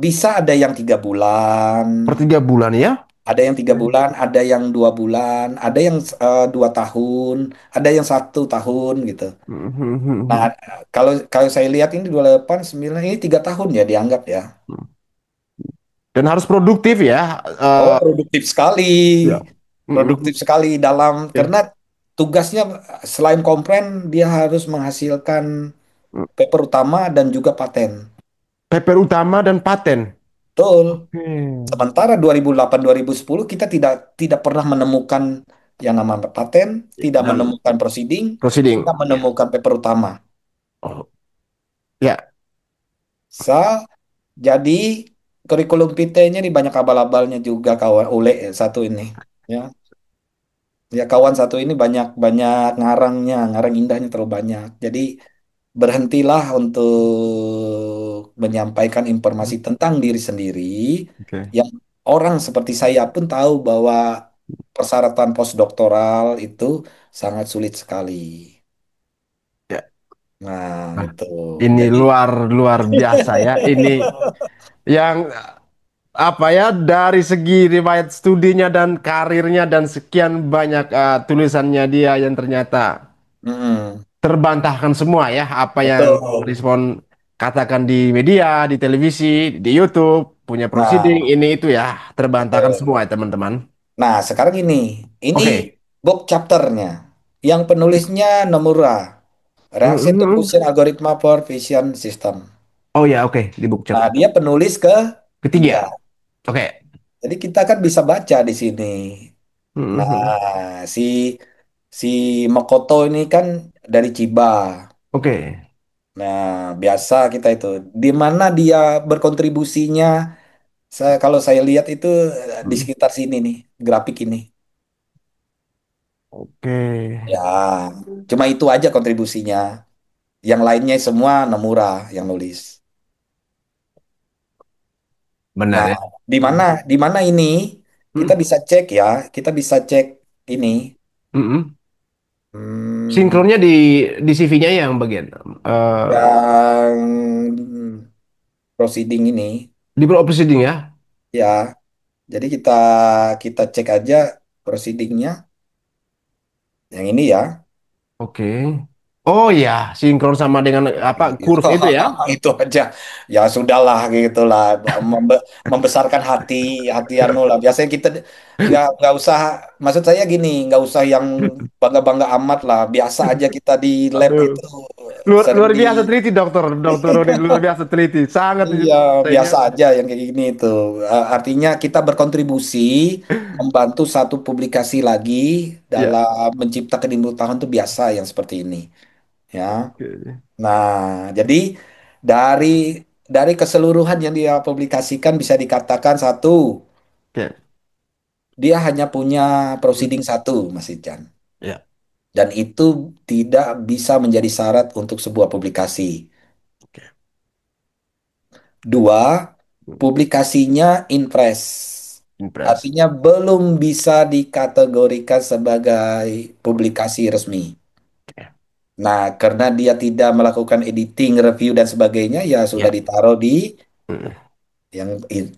A: bisa ada yang 3 bulan,
B: Per 3 bulan ya?
A: Ada yang 3 bulan, ada yang 2 bulan, ada yang 2 tahun, ada yang 1 tahun gitu. Nah, kalau kalau saya lihat ini 28, 9, ini 3 tahun ya dianggap ya.
B: Dan harus produktif ya.
A: Oh, produktif sekali.
B: Ya.
A: Produktif sekali dalam
B: Ya.
A: karena tugasnya selain komplain dia harus menghasilkan paper utama dan juga paten.
B: Paper utama dan paten.
A: Betul.
B: Oke.
A: Sementara 2008 2010 kita tidak tidak pernah menemukan yang namanya paten, tidak
B: Dan
A: menemukan proceeding, tidak
B: proceeding. Ya.
A: menemukan paper utama.
B: Oh, ya.
A: Sa jadi kurikulum PT-nya ini banyak abal-abalnya juga kawan Ule satu ini. Ya. Ya kawan satu ini banyak banyak ngarangnya, ngarang indahnya terlalu banyak. Jadi berhentilah untuk menyampaikan informasi tentang diri sendiri
B: Oke.
A: yang orang seperti saya pun tahu bahwa persyaratan postdoktoral itu sangat sulit sekali.
B: Ya.
A: Nah,
B: Nah,
A: itu.
B: ini
A: Jadi,
B: luar luar biasa ya. Ini yang apa ya, dari segi riwayat studinya dan karirnya dan sekian banyak tulisannya dia yang ternyata
A: mm,
B: terbantahkan semua ya, apa yang
A: betul.
B: respon katakan di media, di televisi, di YouTube, punya proceeding
A: Nah,
B: ini itu ya terbantahkan
A: betul.
B: semua ya teman-teman.
A: Nah, sekarang ini
B: Oke.
A: book chapternya. Yang penulisnya Nomura, Reaksi
B: Mhm.
A: Diffusion Algorithm for Vision System.
B: Oh ya, oke, di book
A: Nah,
B: chapter
A: dia penulis ketiga.
B: ketiga. Oke.
A: Jadi kita kan bisa baca di sini.
B: Mhm.
A: Nah, si Makoto ini kan dari Chiba.
B: Oke.
A: Nah, biasa kita itu. Di mana dia berkontribusinya? Kalau saya lihat itu di
B: Hmm.
A: sekitar sini nih, grafik ini.
B: Oke.
A: Ya, cuma itu aja kontribusinya. Yang lainnya semua Nomura yang nulis.
B: Benar
A: Nah,
B: ya.
A: di mana
B: Mhm.
A: di mana ini kita
B: Hmm.
A: bisa cek ya, kita bisa cek ini.
B: Mhm.
A: Hmm,
B: Sinkronnya di CV-nya yang bagian
A: yang proceeding ini
B: di proceeding ya.
A: ya. Jadi kita kita cek aja proceedingnya yang ini ya.
B: Oke. Oh ya, sinkron sama dengan apa kurve itu ya.
A: Itu aja ya sudahlah gitulah. Membesarkan hati hati anu lah. Biasanya kita nggak usah, maksud saya gini, nggak usah yang bangga-bangga amat lah. Biasa aja kita di lab
B: Aduh.
A: itu
B: Luar,
A: sering
B: luar
A: di.
B: biasa teliti dokter. Dokter Rodi luar biasa teliti. Sangat
A: Iya,
B: saya ini.
A: biasa aja yang kayak gini itu. Artinya kita berkontribusi membantu satu publikasi lagi
B: Ya.
A: dalam menciptakan ilmu pengetahuan itu biasa yang seperti ini, ya.
B: Oke.
A: Nah, jadi dari keseluruhan yang dia publikasikan bisa dikatakan satu,
B: Oke.
A: dia hanya punya proceeding satu, Mas Ijan.
B: Ya.
A: Dan itu tidak bisa menjadi syarat untuk sebuah publikasi.
B: Oke.
A: Dua, publikasinya in press.
B: Impres.
A: Artinya belum bisa dikategorikan sebagai publikasi resmi.
B: Oke.
A: Nah, karena dia tidak melakukan editing, review, dan sebagainya, ya sudah
B: Ya.
A: ditaruh di
B: Mm.
A: yang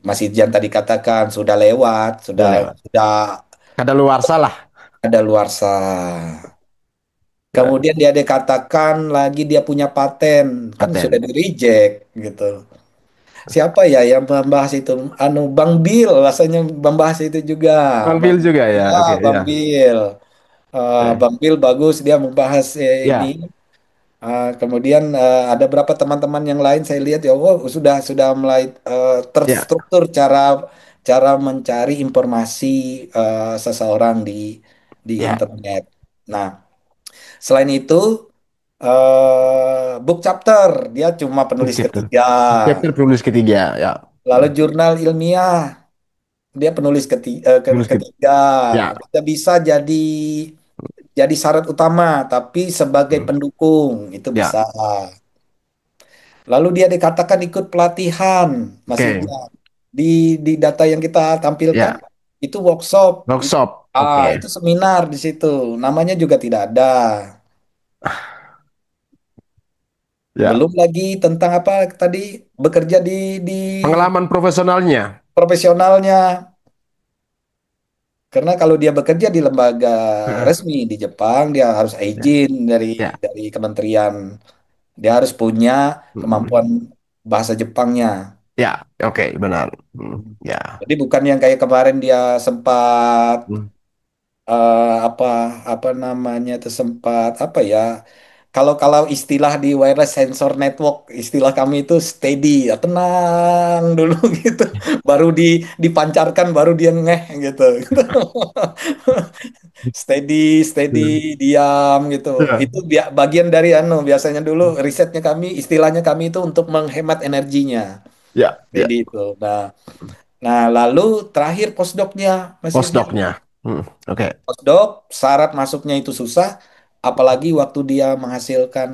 A: Mas Ijan tadi katakan sudah lewat,
B: Udah lewat.
A: sudah
B: Kada luar salah.
A: ada luarsa.
B: Ya.
A: Kemudian dia dikatakan lagi dia punya paten, kan sudah
B: Paten.
A: di reject gitu. Siapa ya yang membahas itu? Anu Bang Bill, rasanya membahas itu juga.
B: Manggil
A: Bang,
B: juga ya.
A: ya,
B: Oke,
A: Bang
B: ya.
A: Bill.
B: Oke.
A: Bang Bill bagus dia membahas ini.
B: Ya.
A: Kemudian ada berapa teman-teman yang lain saya lihat ya, oh, sudah mulai
B: Ya.
A: terstruktur cara cara mencari informasi seseorang di
B: Ya.
A: internet. Nah, selain itu book chapter dia cuma
B: Book
A: penulis
B: chapter.
A: ketiga.
B: Book chapter penulis ketiga. Ya.
A: Lalu jurnal ilmiah dia penulis
B: Penulis ketiga.
A: ketiga.
B: Ya.
A: Tidak bisa jadi syarat utama, tapi sebagai
B: Hmm.
A: pendukung itu bisa.
B: Ya.
A: Lalu dia dikatakan ikut pelatihan, Mas
B: Oke.
A: Ija. Di data yang kita tampilkan
B: Ya.
A: itu workshop,
B: Workshop. Oke.
A: itu seminar di situ. Namanya juga tidak ada.
B: Ya.
A: Belum lagi tentang apa tadi bekerja di
B: Pengalaman profesionalnya.
A: profesionalnya. karena kalau dia bekerja di lembaga
B: Heeh.
A: resmi di Jepang, dia harus
B: Ya,
A: izin
B: ya,
A: dari kementerian. Dia harus punya
B: mm,
A: kemampuan bahasa Jepangnya.
B: ya, oke, benar. Ya,
A: Jadi bukan yang kayak kemarin dia sempat
B: mm,
A: apa apa namanya itu sempat apa ya? Kalau kalau istilah di wireless sensor network, istilah kami itu steady, ya, tenang dulu gitu. Baru dipancarkan, baru dia ngeh gitu. Steady, steady, diam gitu.
B: ya,
A: Itu bagian dari biasanya dulu risetnya kami, istilahnya kami itu untuk menghemat energinya.
B: ya, ya.
A: Steady itu. Nah, nah lalu terakhir postdocnya, Mas Irjan.
B: Postdoc-nya. Oke,
A: Postdoc syarat masuknya itu susah, apalagi waktu dia menghasilkan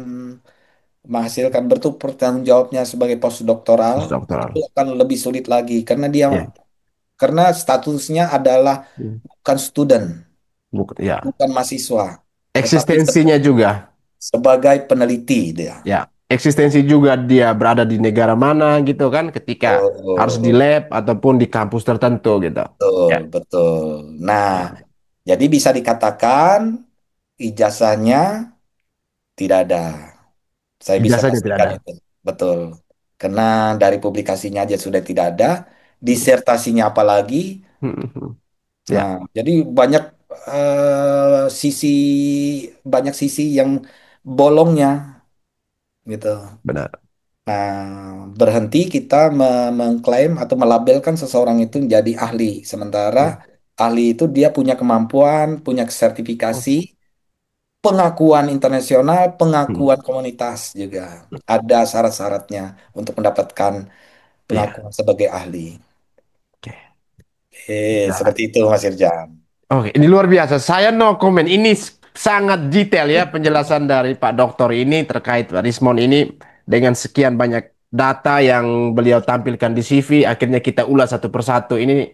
A: menghasilkan bentuk pertanggung jawabnya sebagai postdoktoral itu
B: postdoktoral.
A: akan lebih sulit lagi
B: Ya,
A: karena statusnya adalah
B: hmm,
A: bukan student,
B: ya.
A: bukan mahasiswa, tetapi
B: Eksistensinya juga.
A: sebagai peneliti dia.
B: Ya, eksistensi juga dia berada di negara mana gitu kan ketika harus di
A: Oh,
B: lab ataupun di kampus tertentu gitu.
A: betul,
B: Ya,
A: betul. Nah,
B: ya.
A: jadi bisa dikatakan ijazahnya tidak ada. Saya bisa
B: Ijazahnya tidak
A: pastikan
B: ada.
A: itu. Betul. Karena dari publikasinya aja sudah tidak ada, disertasinya apalagi. Nah,
B: Ya,
A: jadi sisi banyak sisi yang bolongnya gitu.
B: benar.
A: Nah, berhenti kita mengklaim atau melabelkan seseorang itu menjadi ahli. Sementara ahli itu dia punya kemampuan, punya sertifikasi, pengakuan internasional,
B: Hmm.
A: pengakuan komunitas juga. Ada syarat-syaratnya untuk mendapatkan
B: Iya.
A: pengakuan sebagai ahli.
B: Oke.
A: Seperti itu Mas Irjan.
B: Oke, ini luar biasa. Saya no comment. Ini sangat detail ya penjelasan dari Pak Dokter ini terkait Pak Rismon ini dengan sekian banyak data yang beliau tampilkan di CV. Akhirnya kita ulas satu persatu ini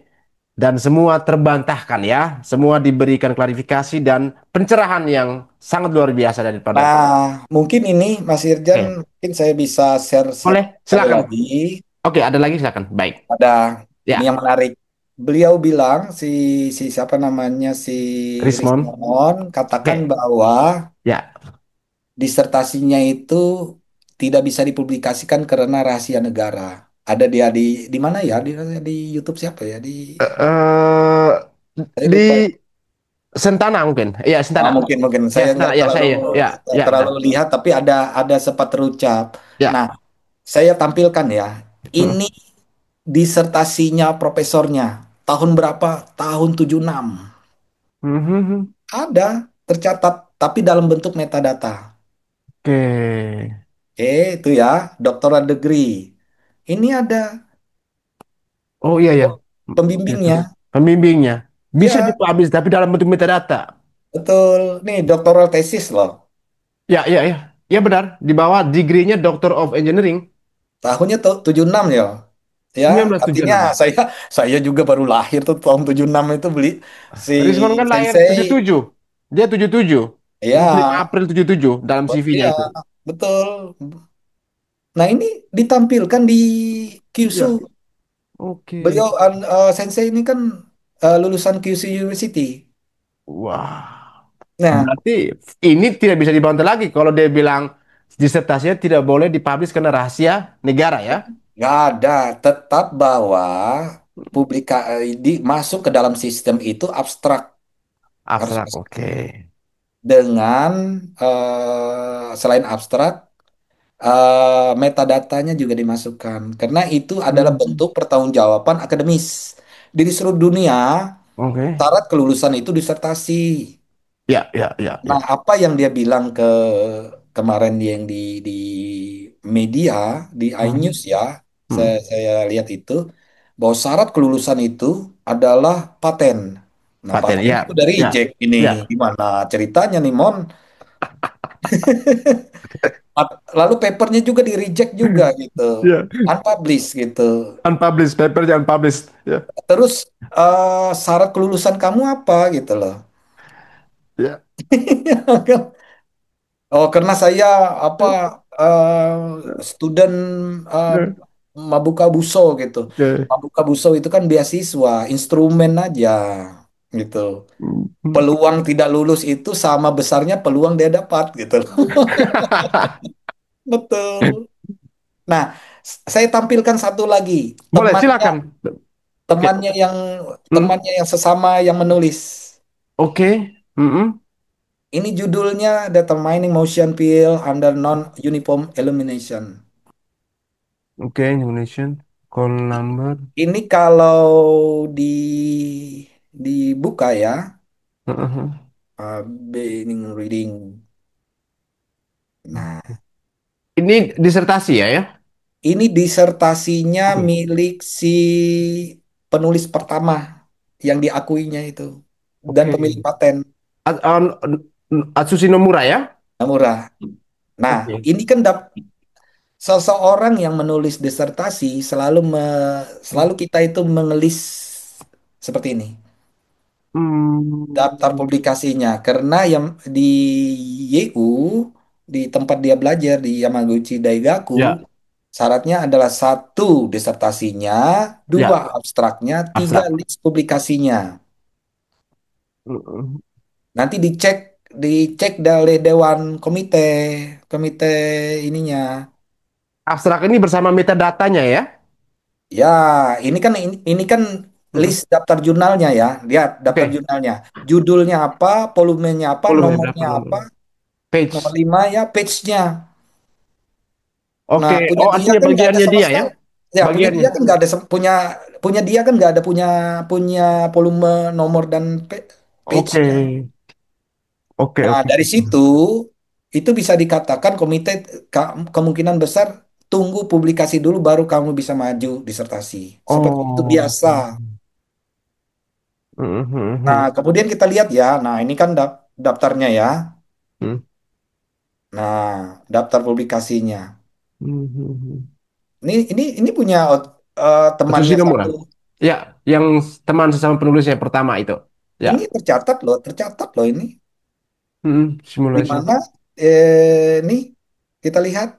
B: dan semua terbantahkan ya. Semua diberikan klarifikasi dan pencerahan yang sangat luar biasa dari Pak Dokter.
A: Nah, mungkin ini Mas Irjan,
B: Oke,
A: mungkin saya bisa share
B: boleh?
A: satu kali
B: Silakan.
A: lagi.
B: Oke, ada lagi silakan. Baik.
A: Ada ini
B: Ya,
A: yang menarik. Beliau bilang si siapa namanya si
B: Rismon.
A: Rismon katakan
B: Oke.
A: bahwa
B: Ya.
A: disertasinya itu tidak bisa dipublikasikan karena rahasia negara. Ada dia di mana ya? Di YouTube siapa ya?
B: Eh,
A: Saya lupa.
B: di Sentana mungkin. Iya,
A: Oh,
B: Sentana.
A: mungkin mungkin
B: Ya,
A: saya
B: Sentana. Ya, saya. Ya,
A: nggak
B: ya,
A: terlalu
B: benar.
A: lihat, tapi ada sempat terucap. Nah,
B: Ya.
A: saya tampilkan ya.
B: Hmm.
A: Ini disertasinya profesornya. Tahun berapa? Tahun 76.
B: Mhm.
A: Ada tercatat, tapi dalam bentuk metadata.
B: Oke.
A: Itu ya, doctoral degree. Ini ada
B: Oh iya ya. Oke, terus
A: pembimbingnya.
B: pembimbingnya bisa
A: Ya,
B: dipublish tapi dalam bentuk metadata.
A: betul. Nih, doctoral thesis loh.
B: Ya, ya, ya. Ya benar. Di bawah degree-nya Doctor of Engineering
A: Tahunnya tuh 76 ya. Ya, artinya
B: 1976.
A: saya juga baru lahir tuh tahun 76 itu beli si
B: Rizwan kan lahir
A: sensei.
B: 77. Dia 77.
A: Ya,
B: 5 April 77 dalam CV-nya
A: ya,
B: itu.
A: betul. Nah, ini ditampilkan di Kyushu.
B: Ya. Oke.
A: Beliau sensei ini kan lulusan Kyushu University.
B: Wah.
A: Nah,
B: Berarti ini tidak bisa dibantah lagi kalau dia bilang disertasinya tidak boleh dipublish karena rahasia negara ya.
A: nggak ada. Tetap bahwa masuk ke dalam sistem itu abstrak. Harus
B: Abstrak,
A: masuk.
B: oke.
A: Dengan selain abstrak, metadatanya juga dimasukkan. Karena itu adalah
B: Hmm,
A: bentuk pertanggungjawaban akademis. Di seluruh dunia,
B: oke.
A: syarat kelulusan itu disertasi.
B: Ya, ya, ya,
A: Nah,
B: ya.
A: apa yang dia bilang kemarin yang di media, di
B: Hmm,
A: iNews ya,
B: hmm.
A: saya lihat itu, bahwa syarat kelulusan itu adalah paten. Nah,
B: Paten,
A: paten itu
B: ya,
A: dari
B: ya,
A: reject ini.
B: ya,
A: Gimana ceritanya nih, Mon? Lalu papernya juga di reject juga gitu.
B: ya.
A: Unpublished gitu.
B: Unpublished, papernya unpublished. Ya,
A: Terus syarat kelulusan kamu apa gitu loh.
B: ya,
A: Oh, karena saya apa student eh,
B: ya,
A: Mabuka Buso gitu.
B: oke.
A: Mabuka Buso itu kan beasiswa, instrumen aja. gitu.
B: Mhm.
A: Peluang tidak lulus itu sama besarnya peluang dia dapat gitu loh. Betul. Nah, saya tampilkan satu lagi
B: Boleh,
A: temannya
B: silakan. Oke.
A: temannya yang
B: Hmm.
A: temannya yang sesama yang menulis.
B: Oke. Mm-mm.
A: Ini judulnya Determining Motion Field Under Non-Uniform Illumination.
B: Oke, Indonesian call number.
A: Ini kalau di dibuka ya,
B: Mhm.
A: beginning reading. Nah,
B: Ini disertasi ya, ya?
A: ini disertasinya
B: Oke.
A: milik si penulis pertama yang diakuinya itu dan
B: Oke.
A: pemilik paten
B: Atsushi Nomura ya?
A: Namura. Nah,
B: Oke.
A: ini kan seseorang yang menulis disertasi
B: Hmm.
A: selalu kita itu mengelis seperti ini daftar
B: Hmm.
A: publikasinya karena yang di YU di tempat dia belajar di Yamaguchi Daigaku
B: Ya,
A: syaratnya adalah satu disertasinya, dua
B: ya,
A: abstraknya, tiga
B: abstrak.
A: list publikasinya.
B: Hmm.
A: Nanti dicek dari dewan komite komite ininya.
B: Abstrak ini bersama metadata-nya ya?
A: Ya, ini kan
B: Hmm.
A: list daftar jurnalnya ya. Lihat daftar
B: Oke.
A: jurnalnya. Judulnya apa, volumenya apa,
B: Volume berapa
A: nomornya apa,
B: nomor?
A: nomor
B: Page.
A: 5 ya, page-nya. Nah,
B: Oke.
A: punya
B: Oh,
A: dia
B: aslinya
A: kan nggak ada
B: bagiannya
A: sama
B: dia ya?
A: sekali. Ya, punya
B: Bagiannya.
A: dia kan nggak ada punya punya dia kan nggak ada punya punya volume nomor dan
B: Oke.
A: page-nya.
B: Oke,
A: Nah,
B: oke.
A: dari situ itu bisa dikatakan komite kemungkinan besar tunggu publikasi dulu baru kamu bisa maju disertasi. Seperti itu
B: Oh.
A: biasa. Nah,
B: Mhm.
A: kemudian kita lihat ya. Nah, ini kan daftarnya ya.
B: Hmm.
A: Nah, daftar publikasinya.
B: Mhm.
A: Ini punya
B: Atsushi
A: temannya
B: Nomura.
A: satu.
B: Ya, yang teman sesama penulisnya pertama itu. Ya.
A: Ini tercatat loh ini. Di
B: Simulation.
A: mana ini kita lihat.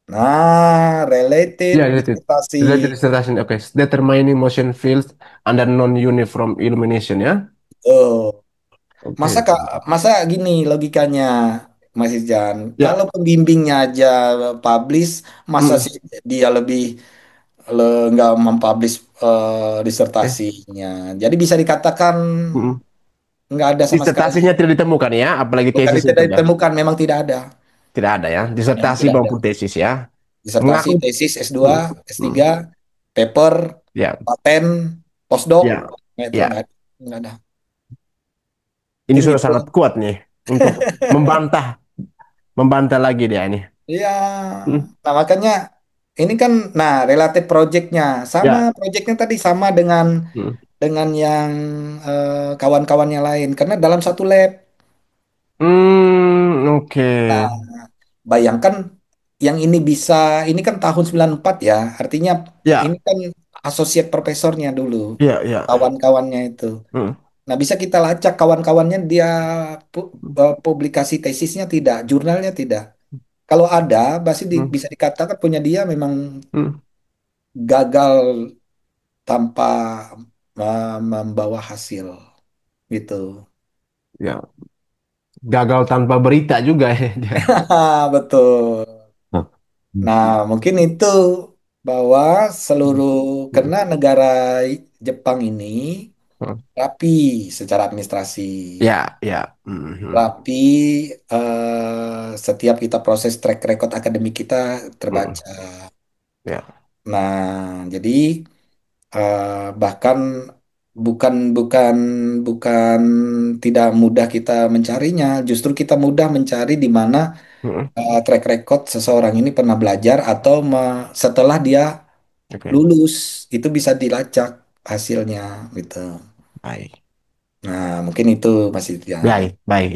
A: Nah, related
B: Ya, related.
A: disertasi.
B: Related dissertation. Oke. Determining motion fields under non-uniform illumination ya.
A: Oh,
B: Oke.
A: masa gini logikanya, Mas Ijan. Kalau
B: Ya.
A: pembimbingnya aja publish, masa
B: Mm.
A: sih dia lebih nggak mempublish
B: Eh.
A: disertasinya. Jadi bisa dikatakan
B: Mm.
A: nggak ada sama sekali.
B: Disertasinya tidak ditemukan ya, apalagi
A: Bukan
B: tesis
A: tidak
B: itu ya.
A: ditemukan, memang tidak ada.
B: Tidak ada ya.
A: Memang
B: Disertasi
A: tidak ada.
B: maupun tesis ya.
A: Disertasi,
B: Mengaku.
A: tesis, S2,
B: Mm. Mm.
A: S3, paper,
B: Ya.
A: paten, postdoc,
B: Ya.
A: nah, itu
B: Ya.
A: nggak ada.
B: Ini
A: Mungkin
B: sudah
A: itu.
B: sangat kuat nih untuk membantah, membantah lagi dia ini.
A: Iya,
B: Hmm.
A: nah makanya ini kan, nah relatif projectnya sama
B: Ya.
A: projectnya tadi sama
B: Hmm.
A: dengan yang kawan-kawannya lain karena dalam satu lab.
B: Oke.
A: Nah, bayangkan yang ini kan tahun 94 ya, artinya ini
B: Ya.
A: kan associate profesornya dulu,
B: Ya, ya.
A: kawan-kawannya itu.
B: Hmm.
A: Nah, bisa kita lacak kawan-kawannya dia publikasi tesisnya tidak, jurnalnya tidak. Kalau ada, pasti
B: Hmm.
A: bisa dikatakan punya dia memang
B: Hmm.
A: gagal tanpa membawa hasil gitu.
B: Ya, gagal tanpa berita juga ya dia.
A: Betul.
B: Hmm.
A: Nah, mungkin itu bahwa seluruh
B: Hmm.
A: karena negara Jepang ini
B: Hmm.
A: rapi secara administrasi,
B: Ya, ya. Hmm.
A: rapi setiap kita proses track record akademik kita
B: Hmm.
A: terbaca.
B: Ya.
A: Nah, jadi bahkan bukan bukan bukan tidak mudah kita mencarinya, justru kita mudah mencari di mana
B: Hmm.
A: track record seseorang ini pernah belajar atau setelah dia
B: Oke.
A: lulus itu bisa dilacak hasilnya gitu.
B: Baik.
A: Nah, mungkin itu Mas Ijan.
B: Baik, baik.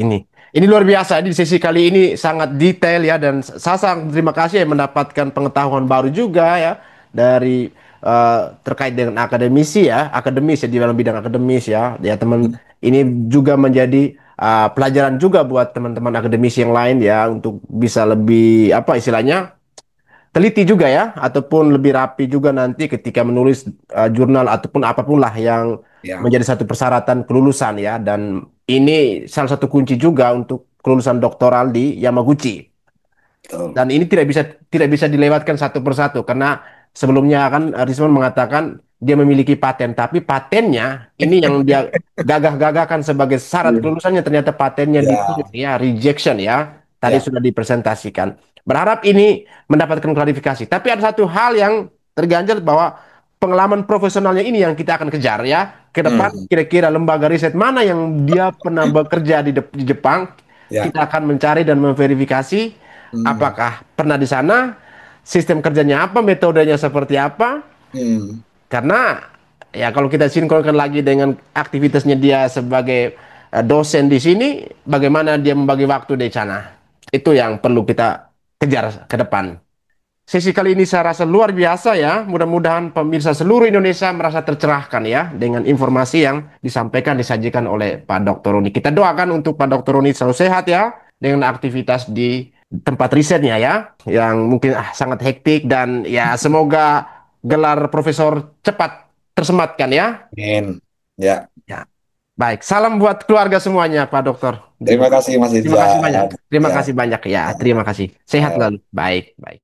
B: Ini luar biasa. Di sesi kali ini sangat detail ya dan saya sangat terima kasih ya mendapatkan pengetahuan baru juga ya dari terkait dengan akademisi ya, akademis ya di dalam bidang akademis ya. Ya teman, ini juga menjadi pelajaran juga buat teman-teman akademisi yang lain ya untuk bisa lebih apa istilahnya teliti juga ya, ataupun lebih rapi juga nanti ketika menulis jurnal ataupun apapun lah yang
A: Ya,
B: menjadi satu persyaratan kelulusan ya. Dan ini salah satu kunci juga untuk kelulusan doktoral di Yamaguchi.
A: betul.
B: Dan ini tidak bisa dilewatkan satu persatu karena sebelumnya kan Rismon mengatakan dia memiliki paten, tapi patennya ini yang dia gagah-gagahkan sebagai syarat
A: Iya.
B: kelulusannya ternyata patennya ditolak
A: Ya,
B: ya, rejection ya. Tadi
A: ya.
B: sudah dipresentasikan. Berharap ini mendapatkan klarifikasi. Tapi ada satu hal yang terganjal bahwa pengalaman profesionalnya ini yang kita akan kejar ya. Ke depan
A: Hmm,
B: kira-kira lembaga riset mana yang dia pernah bekerja di Jepang,
A: ya.
B: kita akan mencari dan memverifikasi
A: Hmm,
B: apakah pernah di sana, sistem kerjanya apa, metodenya seperti apa.
A: hmm,
B: Karena ya kalau kita sinkronkan lagi dengan aktivitasnya dia sebagai dosen di sini, bagaimana dia membagi waktu di sana. Itu yang perlu kita kejar ke depan. Sesi kali ini saya rasa luar biasa ya. Mudah-mudahan pemirsa seluruh Indonesia merasa tercerahkan ya dengan informasi yang disampaikan, disajikan oleh Pak Dr. Roni. Kita doakan untuk Pak Dr. Roni selalu sehat ya dengan aktivitas di tempat risetnya ya, yang mungkin sangat hektik dan ya semoga gelar profesor cepat tersematkan ya.
A: amin. Ya.
B: Ya, baik. Salam buat keluarga semuanya, Pak Dokter.
A: Terima kasih Mas
B: Terima kasih banyak.
A: Irzan.
B: Terima
A: Ya.
B: kasih banyak ya. Terima kasih. Sehat
A: Ya.
B: selalu. Baik, baik.